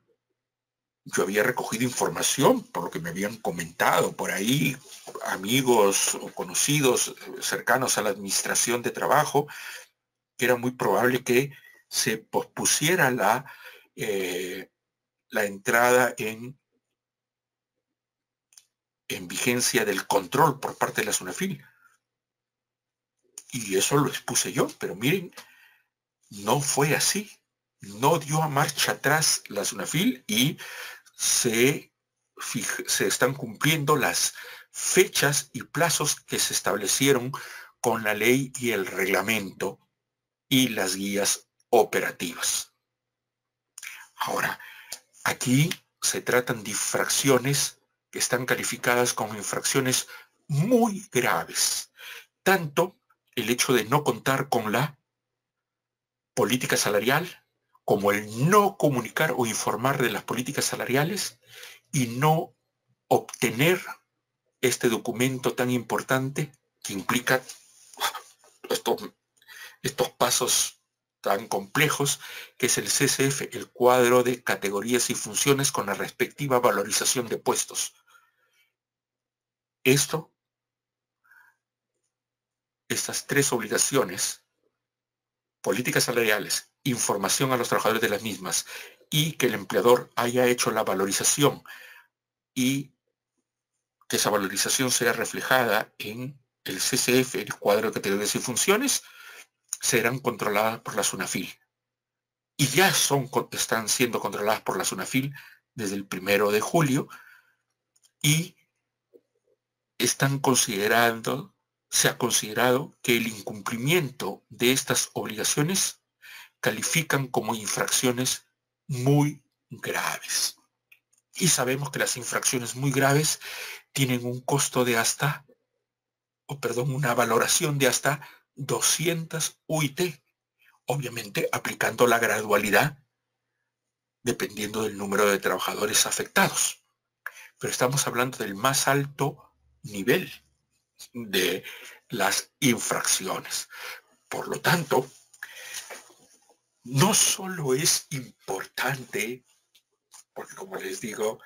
Speaker 1: yo había recogido información por lo que me habían comentado por ahí amigos o conocidos cercanos a la administración de trabajo, que era muy probable que se pospusiera la entrada en vigencia del control por parte de la SUNAFIL. Y eso lo expuse yo, pero miren, no fue así. No dio a marcha atrás la SUNAFIL y se están cumpliendo las fechas y plazos que se establecieron con la ley y el reglamento y las guías operativas. Ahora, aquí se tratan de infracciones que están calificadas como infracciones muy graves. Tanto el hecho de no contar con la política salarial, como el no comunicar o informar de las políticas salariales y no obtener este documento tan importante que implica estos pasos tan complejos, que es el CSF, el cuadro de categorías y funciones con la respectiva valorización de puestos. Estas tres obligaciones, políticas salariales, información a los trabajadores de las mismas y que el empleador haya hecho la valorización y que esa valorización sea reflejada en el CSF, el cuadro de categorías y funciones, serán controladas por la SUNAFIL. y ya están siendo controladas por la SUNAFIL desde el 1 de julio, y se ha considerado que el incumplimiento de estas obligaciones califican como infracciones muy graves. Y sabemos que las infracciones muy graves tienen un costo de una valoración de hasta 200 UIT, obviamente aplicando la gradualidad dependiendo del número de trabajadores afectados. Pero estamos hablando del más alto nivel de las infracciones. Por lo tanto, no solo es importante, porque como les digo,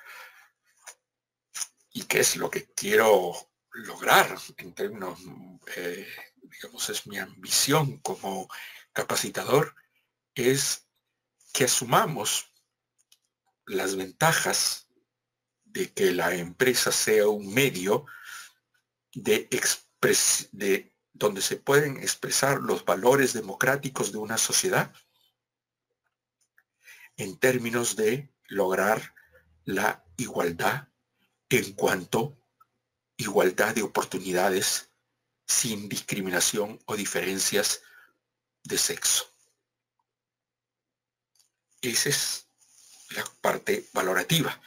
Speaker 1: y qué es lo que quiero lograr en términos, digamos, es mi ambición como capacitador, es que asumamos las ventajas de que la empresa sea un medio de donde se pueden expresar los valores democráticos de una sociedad en términos de lograr la igualdad en cuanto igualdad de oportunidades sin discriminación o diferencias de sexo. Esa es la parte valorativa.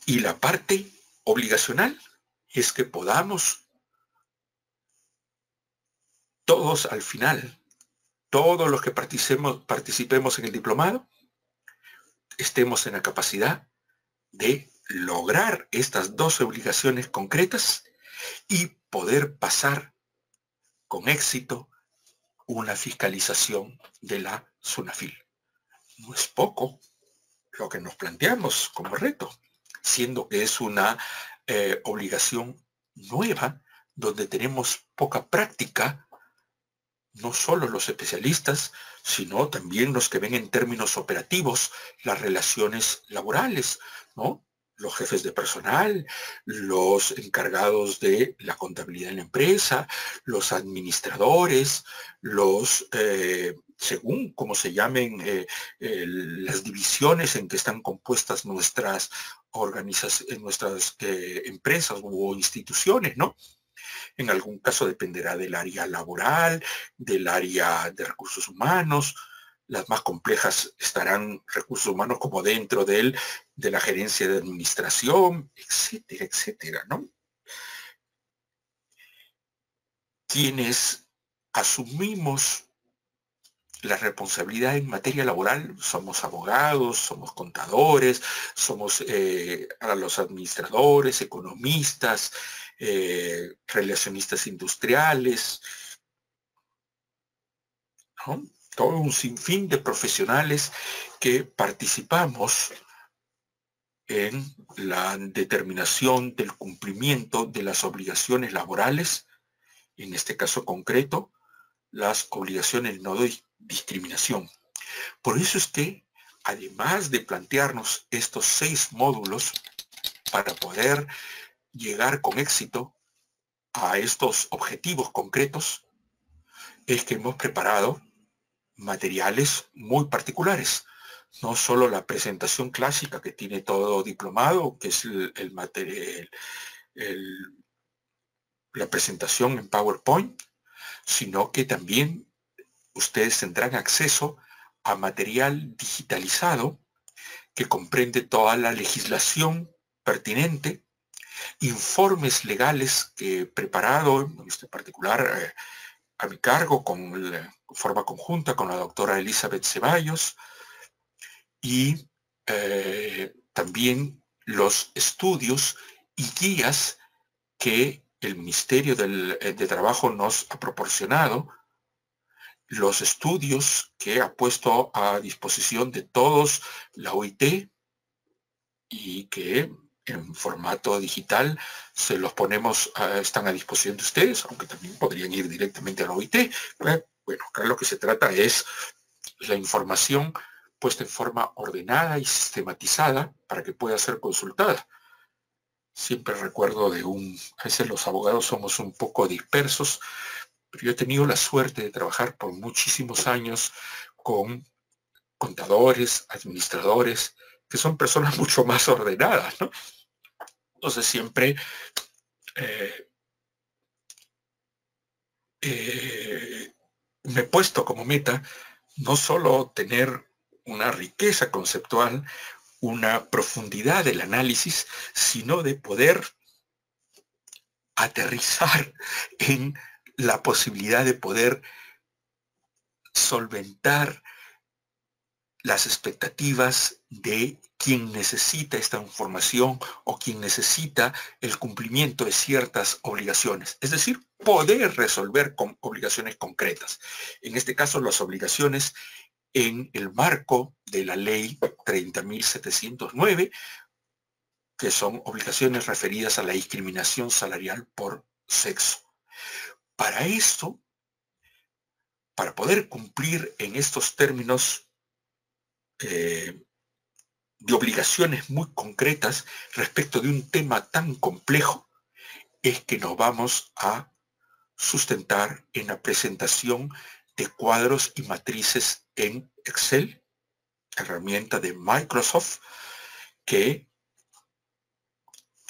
Speaker 1: Y la parte obligacional es que podamos todos al final, todos los que participemos en el diplomado, estemos en la capacidad de lograr estas dos obligaciones concretas y poder pasar con éxito una fiscalización de la SUNAFIL. No es poco lo que nos planteamos como reto, siendo que es una obligación nueva, donde tenemos poca práctica, no solo los especialistas, sino también los que ven en términos operativos las relaciones laborales, ¿no? Los jefes de personal, los encargados de la contabilidad en la empresa, los administradores, según como se llamen, las divisiones en que están compuestas nuestras empresas o instituciones, ¿no? En algún caso dependerá del área laboral, del área de recursos humanos. Las más complejas estarán recursos humanos como dentro de la gerencia de administración, etcétera, etcétera, ¿no? Quienes asumimos la responsabilidad en materia laboral somos abogados, somos contadores, somos los administradores, economistas, relacionistas industriales, ¿no? Todo un sinfín de profesionales que participamos en la determinación del cumplimiento de las obligaciones laborales, en este caso concreto, las obligaciones no de discriminación. Por eso es que, además de plantearnos estos 6 módulos para poder llegar con éxito a estos objetivos concretos, es que hemos preparado materiales muy particulares. No solo la presentación clásica que tiene todo diplomado, que es la presentación en PowerPoint, sino que también ustedes tendrán acceso a material digitalizado que comprende toda la legislación pertinente, informes legales que he preparado, en este particular a mi cargo, con forma conjunta con la doctora Elizabeth Ceballos, y también los estudios y guías que el Ministerio de Trabajo nos ha proporcionado, los estudios que ha puesto a disposición de todos la OIT y que en formato digital se los ponemos, están a disposición de ustedes, aunque también podrían ir directamente a la OIT. Bueno, acá lo que se trata es la información puesta en forma ordenada y sistematizada para que pueda ser consultada. Siempre recuerdo a veces los abogados somos un poco dispersos, pero yo he tenido la suerte de trabajar por muchísimos años con contadores, administradores, que son personas mucho más ordenadas, ¿no? Entonces siempre me he puesto como meta no solo tener una riqueza conceptual, una profundidad del análisis, sino de poder aterrizar en la posibilidad de poder solventar las expectativas de quien necesita esta información o quien necesita el cumplimiento de ciertas obligaciones. Es decir, poder resolver con obligaciones concretas. En este caso, las obligaciones en el marco de la ley 30.709, que son obligaciones referidas a la discriminación salarial por sexo. Para esto, para poder cumplir en estos términos de obligaciones muy concretas respecto de un tema tan complejo, es que nos vamos a sustentar en la presentación de cuadros y matrices en Excel, herramienta de Microsoft, que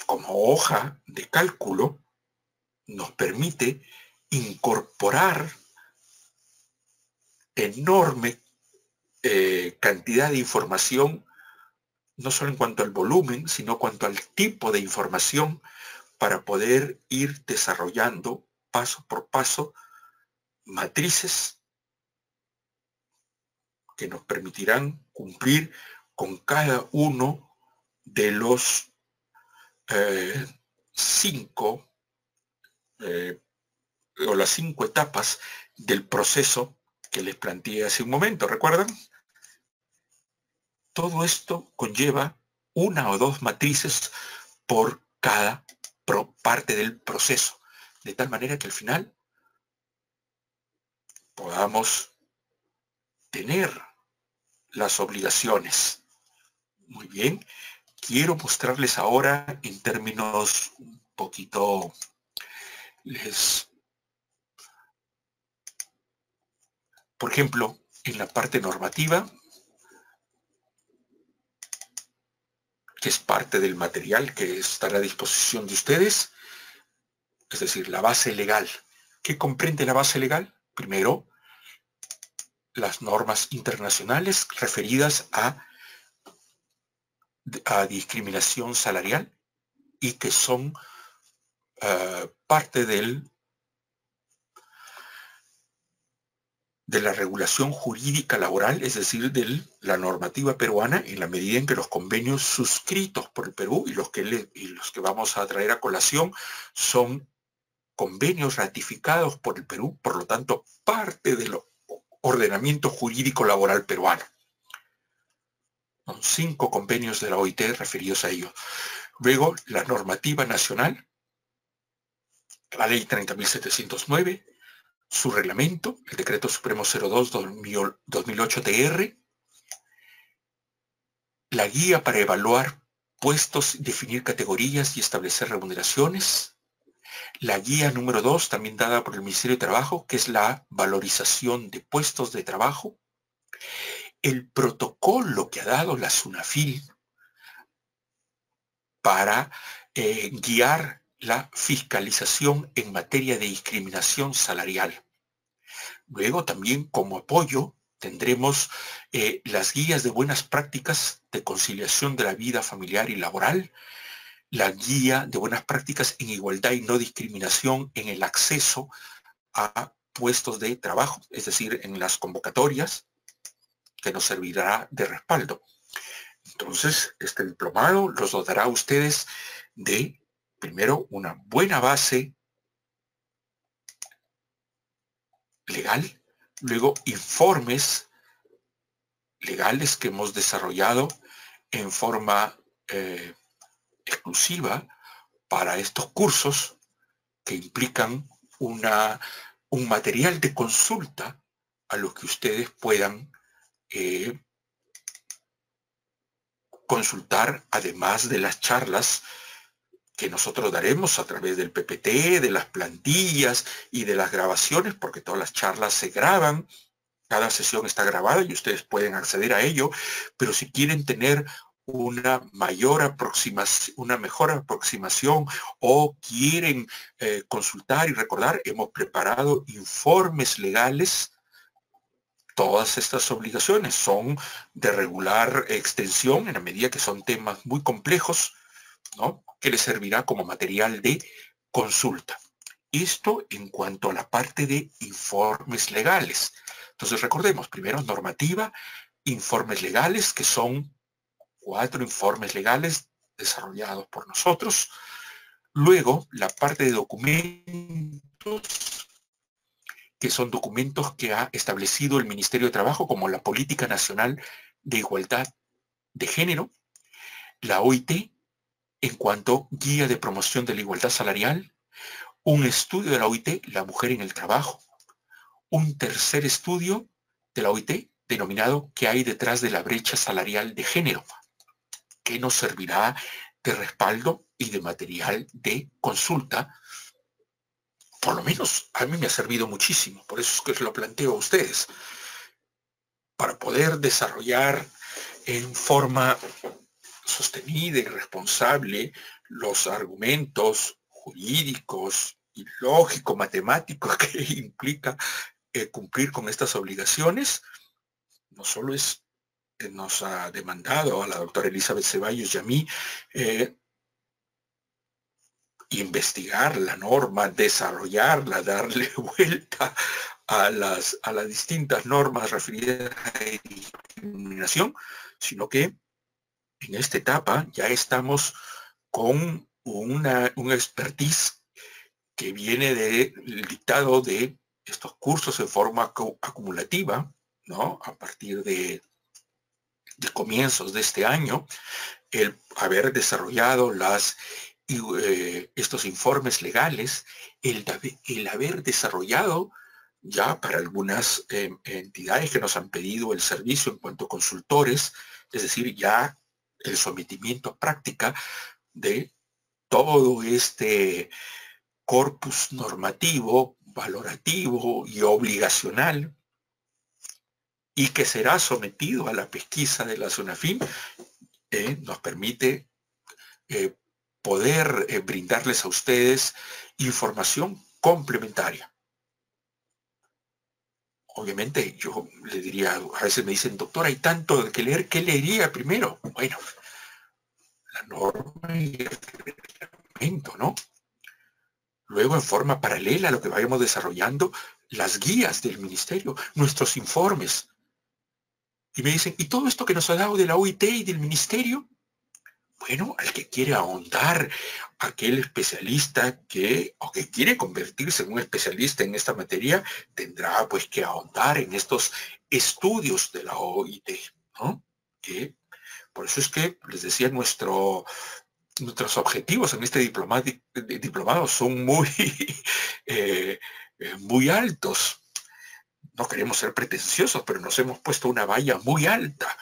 Speaker 1: como hoja de cálculo nos permite incorporar enorme cantidad de información, no solo en cuanto al volumen, sino en cuanto al tipo de información, para poder ir desarrollando paso por paso matrices que nos permitirán cumplir con cada uno de los 5 o las 5 etapas del proceso que les planteé hace un momento, ¿recuerdan? Todo esto conlleva una o dos matrices por cada parte del proceso, de tal manera que al final podamos tener las obligaciones. Muy bien, quiero mostrarles ahora en términos un poquito, por ejemplo, en la parte normativa, que es parte del material que está a la disposición de ustedes, es decir, la base legal. ¿Qué comprende la base legal? Primero, las normas internacionales referidas a discriminación salarial y que son parte de la regulación jurídica laboral, es decir, de la normativa peruana, en la medida en que los convenios suscritos por el Perú y los que vamos a traer a colación son convenios ratificados por el Perú, por lo tanto, parte del ordenamiento jurídico laboral peruano. Son 5 convenios de la OIT referidos a ello. Luego, la normativa nacional, la ley 30.709, su reglamento, el decreto supremo 02/2008 la guía para evaluar puestos, definir categorías y establecer remuneraciones, la guía número 2, también dada por el Ministerio de Trabajo, que es la valorización de puestos de trabajo, el protocolo que ha dado la SUNAFIL para guiar la fiscalización en materia de discriminación salarial. Luego también como apoyo tendremos las guías de buenas prácticas de conciliación de la vida familiar y laboral, la guía de buenas prácticas en igualdad y no discriminación en el acceso a puestos de trabajo, es decir, en las convocatorias, que nos servirá de respaldo. Entonces, este diplomado los dotará a ustedes de, primero, una buena base legal, luego informes legales que hemos desarrollado en forma exclusiva para estos cursos que implican un material de consulta a los que ustedes puedan consultar, además de las charlas que nosotros daremos a través del PPT, de las plantillas y de las grabaciones, porque todas las charlas se graban Cada sesión está grabada y ustedes pueden acceder a ello, pero si quieren tener una mayor aproximación, una mejor aproximación o quieren consultar y recordar, hemos preparado informes legales. Todas estas obligaciones son de regular extensión en la medida que son temas muy complejos, ¿no?, que les servirá como material de consulta. Esto en cuanto a la parte de informes legales. Entonces recordemos, primero normativa, informes legales, que son 4 informes legales desarrollados por nosotros. Luego, la parte de documentos, que son documentos que ha establecido el Ministerio de Trabajo como la Política Nacional de Igualdad de Género, la OIT en cuanto guía de promoción de la igualdad salarial, un estudio de la OIT, la mujer en el trabajo, un tercer estudio de la OIT denominado ¿qué hay detrás de la brecha salarial de género?, que nos servirá de respaldo y de material de consulta. Por lo menos a mí me ha servido muchísimo, por eso es que lo planteo a ustedes, para poder desarrollar en forma sostenida y responsable los argumentos jurídicos y lógicos, matemáticos que implica cumplir con estas obligaciones. No solo nos ha demandado a la doctora Elizabeth Ceballos y a mí investigar la norma, desarrollarla, darle vuelta a las distintas normas referidas a discriminación, sino que en esta etapa ya estamos con un expertise que viene del dictado de estos cursos en forma acumulativa, ¿no?, a partir de comienzos de este año, el haber desarrollado estos informes legales, el haber desarrollado ya para algunas entidades que nos han pedido el servicio en cuanto a consultores, es decir, ya el sometimiento a práctica de todo este corpus normativo, valorativo y obligacional, y que será sometido a la pesquisa de la SUNAFIN, nos permite poder brindarles a ustedes información complementaria. Obviamente yo le diría, a veces me dicen, doctor, hay tanto que leer, ¿qué leería primero? Bueno, la norma y el reglamento, ¿no? Luego, en forma paralela a lo que vayamos desarrollando, las guías del ministerio, nuestros informes. Y me dicen, ¿y todo esto que nos ha dado de la OIT y del ministerio? Bueno, al que quiere ahondar, aquel especialista que quiere convertirse en un especialista en esta materia, tendrá pues que ahondar en estos estudios de la OIT, ¿no? Que por eso es que les decía, nuestros objetivos en este diplomado son muy, muy altos. No queremos ser pretenciosos, pero nos hemos puesto una valla muy alta,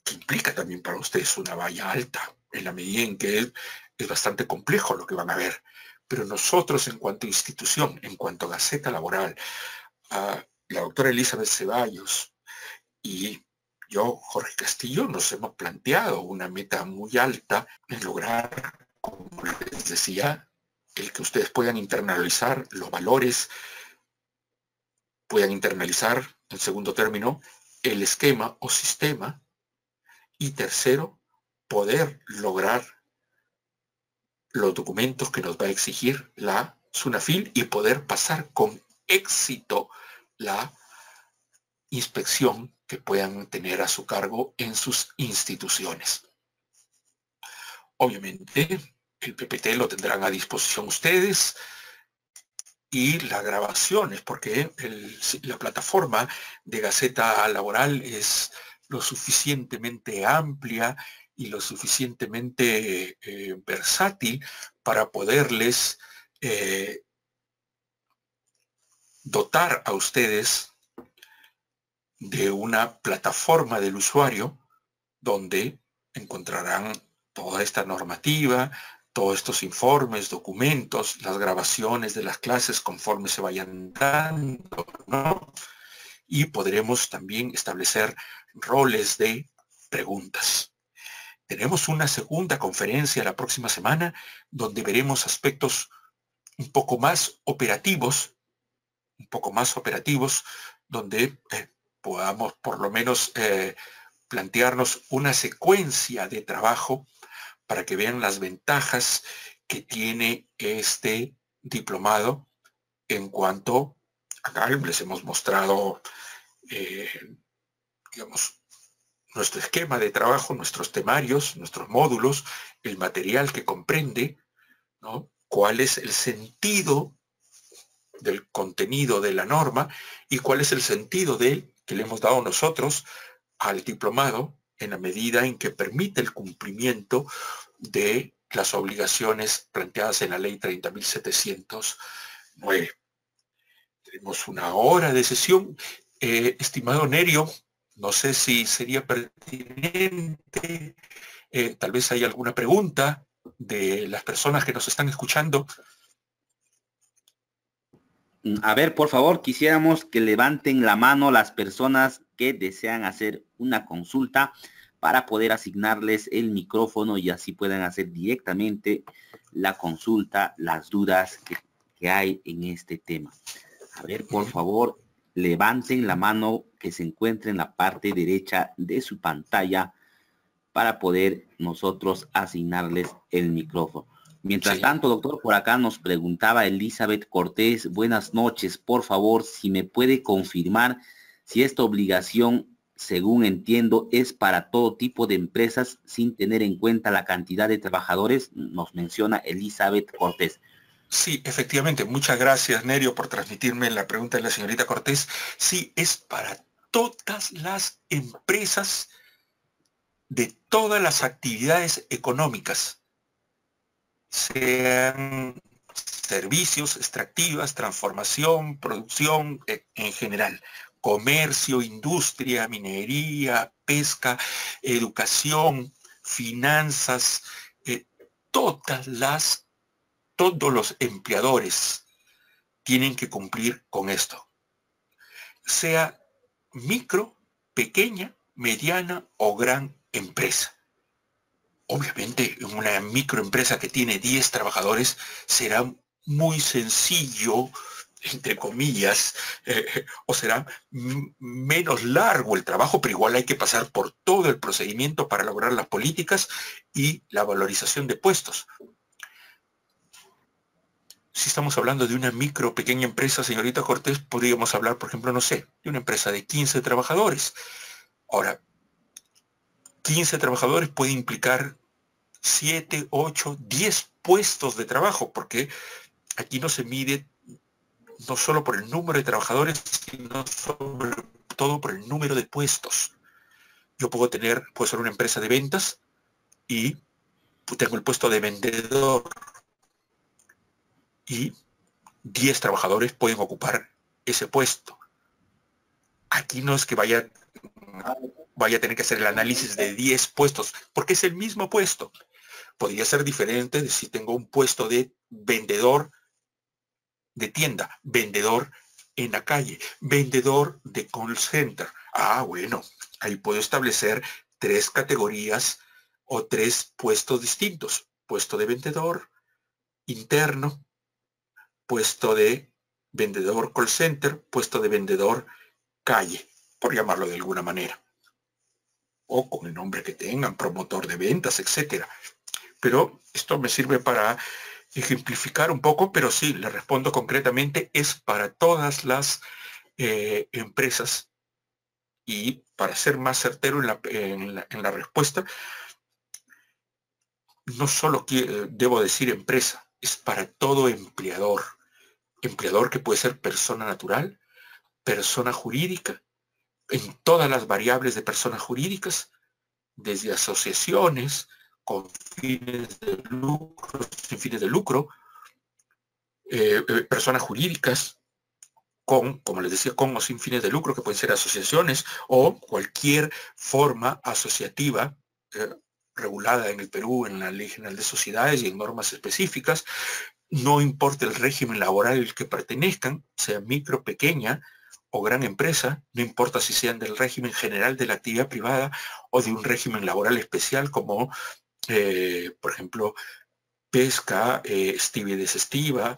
Speaker 1: que implica también para ustedes una valla alta, en la medida en que es bastante complejo lo que van a ver. Pero nosotros, en cuanto a institución, en cuanto a Gaceta Laboral, a la doctora Elizabeth Ceballos y yo, Jorge Castillo, nos hemos planteado una meta muy alta en lograr, como les decía, el que ustedes puedan internalizar los valores, puedan internalizar, en segundo término, el esquema o sistema, y tercero, poder lograr los documentos que nos va a exigir la SUNAFIL y poder pasar con éxito la inspección que puedan tener a su cargo en sus instituciones. Obviamente, el PPT lo tendrán a disposición ustedes y las grabaciones, porque la plataforma de Gaceta Laboral es lo suficientemente amplia y lo suficientemente versátil para poderles dotar a ustedes de una plataforma del usuario donde encontrarán toda esta normativa, todos estos informes, documentos, las grabaciones de las clases conforme se vayan dando, ¿no? y podremos también establecer roles de preguntas. Tenemos una segunda conferencia la próxima semana donde veremos aspectos un poco más operativos, donde podamos por lo menos plantearnos una secuencia de trabajo para que vean las ventajas que tiene este diplomado en cuanto, acá les hemos mostrado, digamos, nuestro esquema de trabajo, nuestros temarios, nuestros módulos, el material que comprende, ¿no? Cuál es el sentido del contenido de la norma y cuál es el sentido que le hemos dado nosotros al diplomado en la medida en que permite el cumplimiento de las obligaciones planteadas en la ley 30.709. Tenemos una hora de sesión. Estimado Nerio, no sé si sería pertinente, tal vez hay alguna pregunta de las personas que nos están escuchando.
Speaker 2: A ver, por favor, quisiéramos que levanten la mano las personas que desean hacer una consulta para poder asignarles el micrófono y así puedan hacer directamente la consulta, las dudas que hay en este tema. A ver, por favor, levanten la mano que se encuentre en la parte derecha de su pantalla para poder nosotros asignarles el micrófono. Mientras tanto, doctor, por acá nos preguntaba Elizabeth Cortés, buenas noches, por favor, si me puede confirmar si esta obligación, según entiendo, es para todo tipo de empresas sin tener en cuenta la cantidad de trabajadores, nos menciona Elizabeth Cortés.
Speaker 1: Sí, efectivamente. Muchas gracias, Nerio, por transmitirme la pregunta de la señorita Cortés. Sí, es para todas las empresas de todas las actividades económicas, sean servicios, extractivas, transformación, producción, en general, comercio, industria, minería, pesca, educación, finanzas, todos los empleadores tienen que cumplir con esto. Sea micro, pequeña, mediana o gran empresa. Obviamente, en una microempresa que tiene 10 trabajadores será muy sencillo, entre comillas, o será menos largo el trabajo, pero igual hay que pasar por todo el procedimiento para lograr las políticas y la valorización de puestos. Si estamos hablando de una micro o pequeña empresa, señorita Cortés, podríamos hablar, por ejemplo, no sé, de una empresa de 15 trabajadores. Ahora, 15 trabajadores puede implicar 7, 8, 10 puestos de trabajo, porque aquí no se mide no solo por el número de trabajadores, sino sobre todo por el número de puestos. Yo puedo ser una empresa de ventas y tengo el puesto de vendedor y 10 trabajadores pueden ocupar ese puesto. Aquí no es que vaya a tener que hacer el análisis de 10 puestos, porque es el mismo puesto. Podría ser diferente de si tengo un puesto de vendedor de tienda, vendedor en la calle, vendedor de call center. Bueno, ahí puedo establecer 3 categorías o 3 puestos distintos. Puesto de vendedor interno, puesto de vendedor call center, puesto de vendedor calle, por llamarlo de alguna manera. O con el nombre que tengan, promotor de ventas, etcétera. Pero esto me sirve para ejemplificar un poco, pero sí, le respondo concretamente, es para todas las empresas. Y para ser más certero en la respuesta, no solo debo decir empresa, es para todo empleador. Empleador que puede ser persona natural, persona jurídica, en todas las variables de personas jurídicas, desde asociaciones con fines de lucro, sin fines de lucro, personas jurídicas como les decía, con o sin fines de lucro, que pueden ser asociaciones o cualquier forma asociativa regulada en el Perú en la Ley General de Sociedades y en normas específicas. No importa el régimen laboral al que pertenezcan, sea micro, pequeña o gran empresa, no importa si sean del régimen general de la actividad privada o de un régimen laboral especial como, por ejemplo, pesca, estiva y desestiva,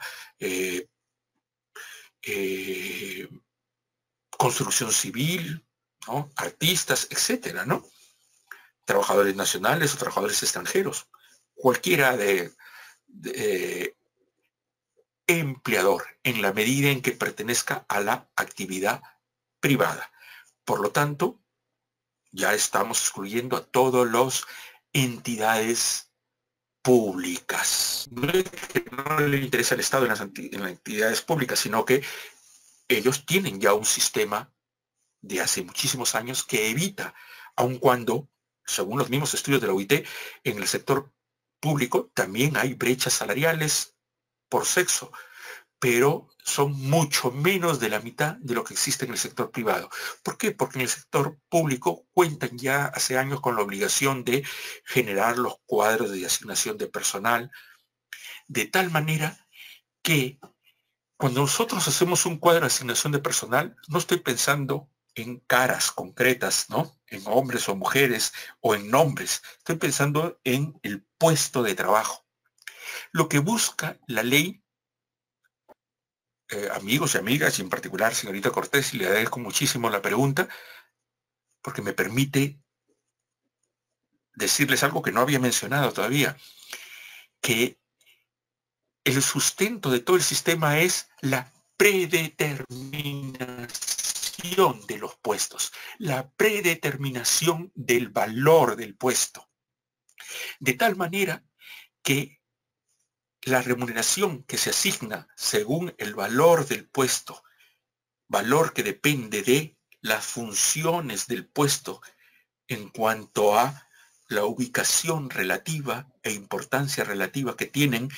Speaker 1: construcción civil, ¿no? Artistas, etcétera, ¿no? Trabajadores nacionales o trabajadores extranjeros. Cualquiera de empleador, en la medida en que pertenezca a la actividad privada. Por lo tanto, ya estamos excluyendo a todas las entidades públicas. No es que no le interesa al Estado en las entidades públicas, sino que ellos tienen ya un sistema de hace muchísimos años que evita, aun cuando, según los mismos estudios de la OIT, en el sector público también hay brechas salariales por sexo, pero son mucho menos de la mitad de lo que existe en el sector privado. ¿Por qué? Porque en el sector público cuentan ya hace años con la obligación de generar los cuadros de asignación de personal, de tal manera que cuando nosotros hacemos un cuadro de asignación de personal, no estoy pensando en caras concretas, ¿no? En hombres o mujeres o en nombres. Estoy pensando en el puesto de trabajo. Lo que busca la ley, amigos y amigas, y en particular señorita Cortés, y le agradezco muchísimo la pregunta, porque me permite decirles algo que no había mencionado todavía, que el sustento de todo el sistema es la predeterminación de los puestos, la predeterminación del valor del puesto, de tal manera que la remuneración que se asigna según el valor del puesto, valor que depende de las funciones del puesto en cuanto a la ubicación relativa e importancia relativa que tienen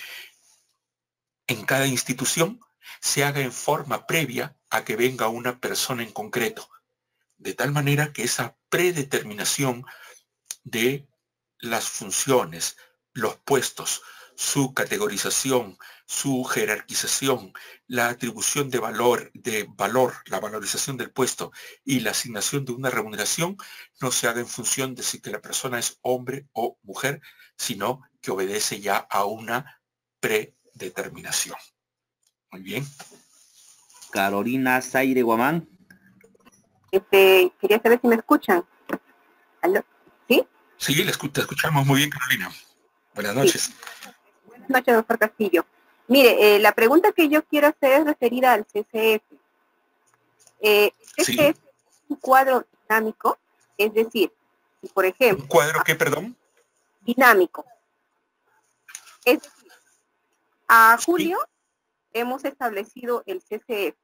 Speaker 1: en cada institución, se haga en forma previa a que venga una persona en concreto, de tal manera que esa predeterminación de las funciones, los puestos, su categorización, su jerarquización, la atribución de valor, la valorización del puesto y la asignación de una remuneración no se haga en función de si que la persona es hombre o mujer, sino que obedece ya a una predeterminación. Muy bien.
Speaker 2: Carolina Zaire Guamán.
Speaker 3: Quería saber si me escuchan. ¿Aló? ¿Sí?
Speaker 1: Sí, te escuchamos muy bien, Carolina. Buenas noches.
Speaker 3: Sí. Buenas noches, doctor Castillo. Mire, la pregunta que yo quiero hacer es referida al CCF. El CCF sí. Es un cuadro dinámico, es decir, si por ejemplo...
Speaker 1: ¿Un cuadro qué, perdón?
Speaker 3: Dinámico. Es decir, a julio hemos establecido el CCF.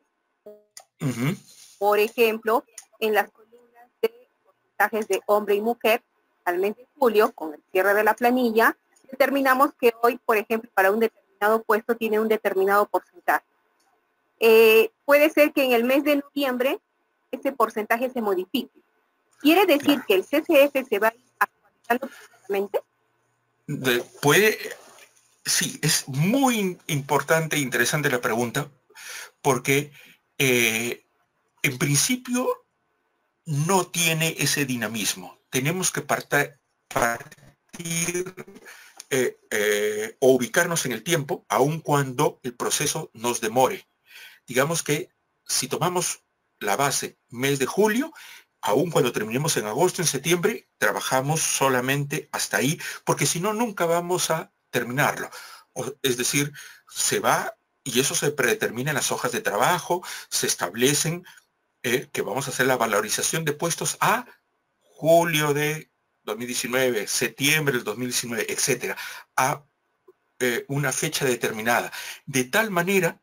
Speaker 3: Por ejemplo, en las columnas de porcentajes de hombre y mujer, al mes de julio, con el cierre de la planilla, determinamos que hoy, por ejemplo, para un determinado puesto tiene un determinado porcentaje. Puede ser que en el mes de noviembre ese porcentaje se modifique. ¿Quiere decir que el CCF se va a ir actualizando permanentemente?
Speaker 1: Sí, es muy importante e interesante la pregunta, porque en principio no tiene ese dinamismo. Tenemos que partir o ubicarnos en el tiempo, aun cuando el proceso nos demore. Digamos que si tomamos la base mes de julio, aun cuando terminemos en agosto, en septiembre, trabajamos solamente hasta ahí, porque si no, nunca vamos a terminarlo. Es decir, se va y eso se predetermina en las hojas de trabajo, se establecen que vamos a hacer la valorización de puestos a julio de 2019, septiembre del 2019, etcétera, a una fecha determinada, de tal manera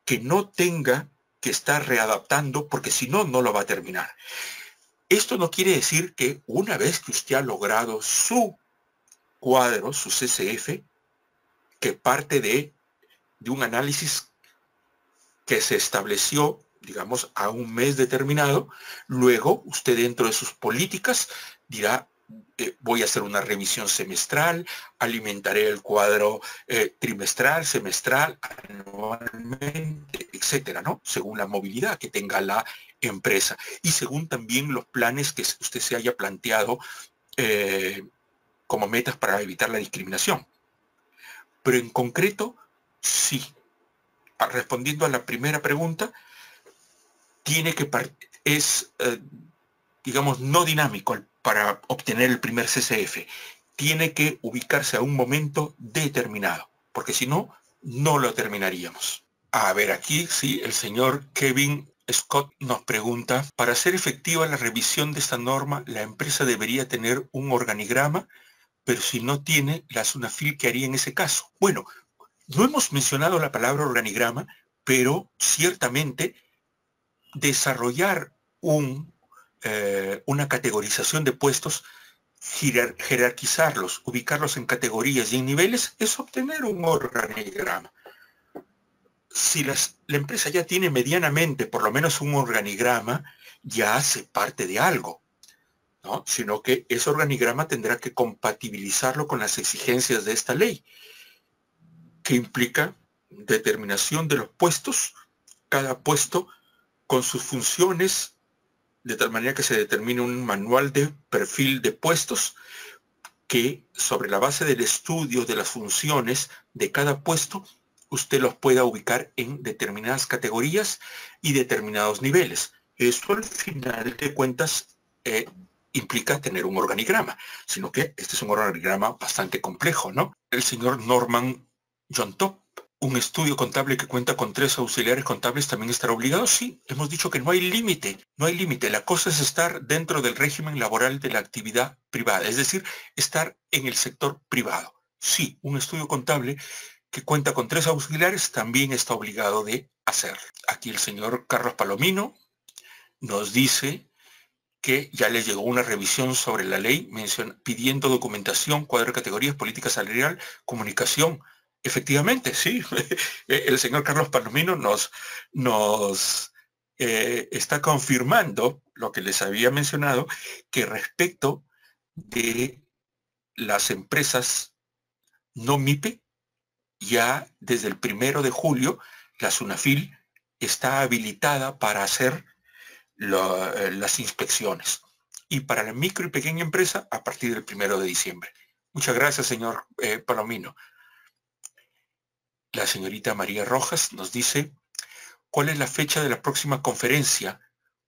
Speaker 1: que no tenga que estar readaptando, porque si no, no lo va a terminar. Esto no quiere decir que una vez que usted ha logrado su cuadro, su CCF, que parte de un análisis que se estableció, digamos, a un mes determinado, luego usted dentro de sus políticas dirá, voy a hacer una revisión semestral, alimentaré el cuadro trimestral, semestral, anualmente, etcétera, ¿no? Según la movilidad que tenga la empresa y según también los planes que usted se haya planteado como metas para evitar la discriminación. Pero en concreto, sí. Respondiendo a la primera pregunta, digamos, no dinámico para obtener el primer CCF. Tiene que ubicarse a un momento determinado, porque si no, no lo terminaríamos. A ver, aquí sí, el señor Kevin Scott nos pregunta, para ser efectiva la revisión de esta norma, la empresa debería tener un organigrama, pero si no tiene, la SUNAFIL, ¿qué haría en ese caso? Bueno, no hemos mencionado la palabra organigrama, pero ciertamente desarrollar una categorización de puestos, jerarquizarlos, ubicarlos en categorías y en niveles, es obtener un organigrama. Si la empresa ya tiene medianamente por lo menos un organigrama, ya hace parte de algo, ¿no? Sino que ese organigrama tendrá que compatibilizarlo con las exigencias de esta ley, que implica determinación de los puestos, cada puesto con sus funciones, de tal manera que se determine un manual de perfil de puestos que, sobre la base del estudio de las funciones de cada puesto, usted los pueda ubicar en determinadas categorías y determinados niveles. Esto, al final de cuentas, implica tener un organigrama, sino que este es un organigrama bastante complejo, ¿no? El señor Norman John Top, ¿un estudio contable que cuenta con 3 auxiliares contables también estará obligado? Sí, hemos dicho que no hay límite, no hay límite. La cosa es estar dentro del régimen laboral de la actividad privada, es decir, estar en el sector privado. Sí, un estudio contable que cuenta con 3 auxiliares también está obligado de hacer. Aquí el señor Carlos Palomino nos dice que ya les llegó una revisión sobre la ley pidiendo documentación, cuadro de categorías, política salarial, comunicación. Efectivamente, sí. El señor Carlos Palomino nos está confirmando lo que les había mencionado, que respecto de las empresas no MIPE, ya desde el 1 de julio, la SUNAFIL está habilitada para hacer las inspecciones. Y para la micro y pequeña empresa, a partir del 1 de diciembre. Muchas gracias, señor Palomino. La señorita María Rojas nos dice, ¿cuál es la fecha de la próxima conferencia?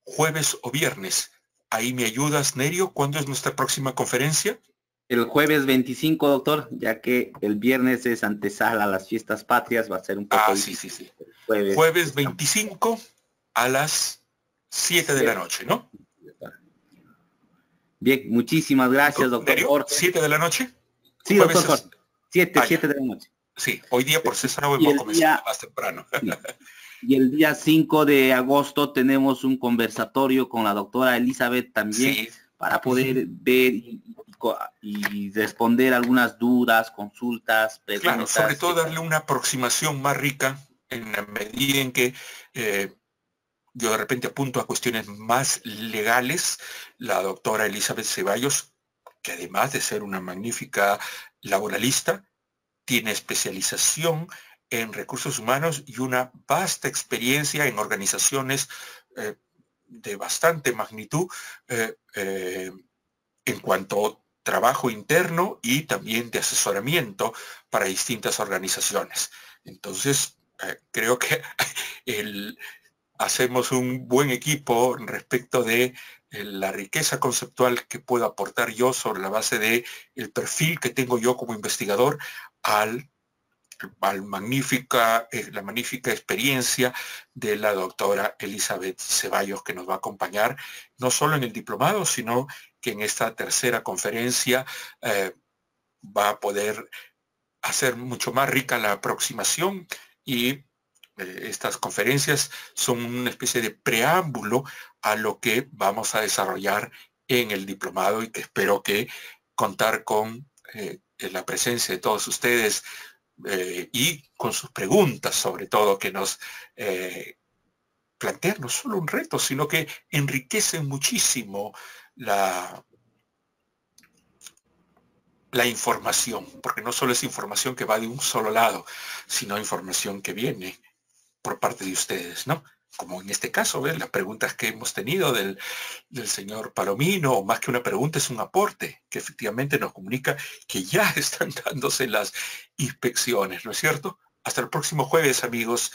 Speaker 1: ¿Jueves o viernes? Ahí me ayudas, Nerio. ¿Cuándo es nuestra próxima conferencia?
Speaker 2: El jueves 25, doctor, ya que el viernes es antesala a las fiestas patrias, va a ser un poco difícil.
Speaker 1: Sí. Jueves 25 a las 7 de la noche, ¿no?
Speaker 2: Bien, muchísimas gracias, doctor.
Speaker 1: ¿Nerio? ¿7 de la noche?
Speaker 2: Sí, doctor Jorge. 7 de la noche.
Speaker 1: Sí, hoy día por César hemos comenzado más temprano.
Speaker 2: Sí. Y el día 5 de agosto tenemos un conversatorio con la doctora Elizabeth también, para poder ver y responder algunas dudas, consultas, preguntas.
Speaker 1: Claro, sobre todo darle una aproximación más rica en la medida en que yo de repente apunto a cuestiones más legales. La doctora Elizabeth Ceballos, que además de ser una magnífica laboralista, tiene especialización en recursos humanos y una vasta experiencia en organizaciones de bastante magnitud en cuanto a trabajo interno y también de asesoramiento para distintas organizaciones. Entonces, creo que hacemos un buen equipo respecto de la riqueza conceptual que puedo aportar yo sobre la base de el perfil que tengo yo como investigador la magnífica experiencia de la doctora Elizabeth Ceballos, que nos va a acompañar no solo en el diplomado, sino que en esta tercera conferencia va a poder hacer mucho más rica la aproximación y estas conferencias son una especie de preámbulo a lo que vamos a desarrollar en el diplomado y que espero que contar con la presencia de todos ustedes y con sus preguntas, sobre todo, que nos plantean no solo un reto, sino que enriquecen muchísimo la información, porque no solo es información que va de un solo lado, sino información que viene por parte de ustedes, ¿no? Como en este caso, ¿ven? Las preguntas que hemos tenido del señor Palomino, o más que una pregunta, es un aporte que efectivamente nos comunica que ya están dándose las inspecciones, ¿no es cierto? Hasta el próximo jueves, amigos.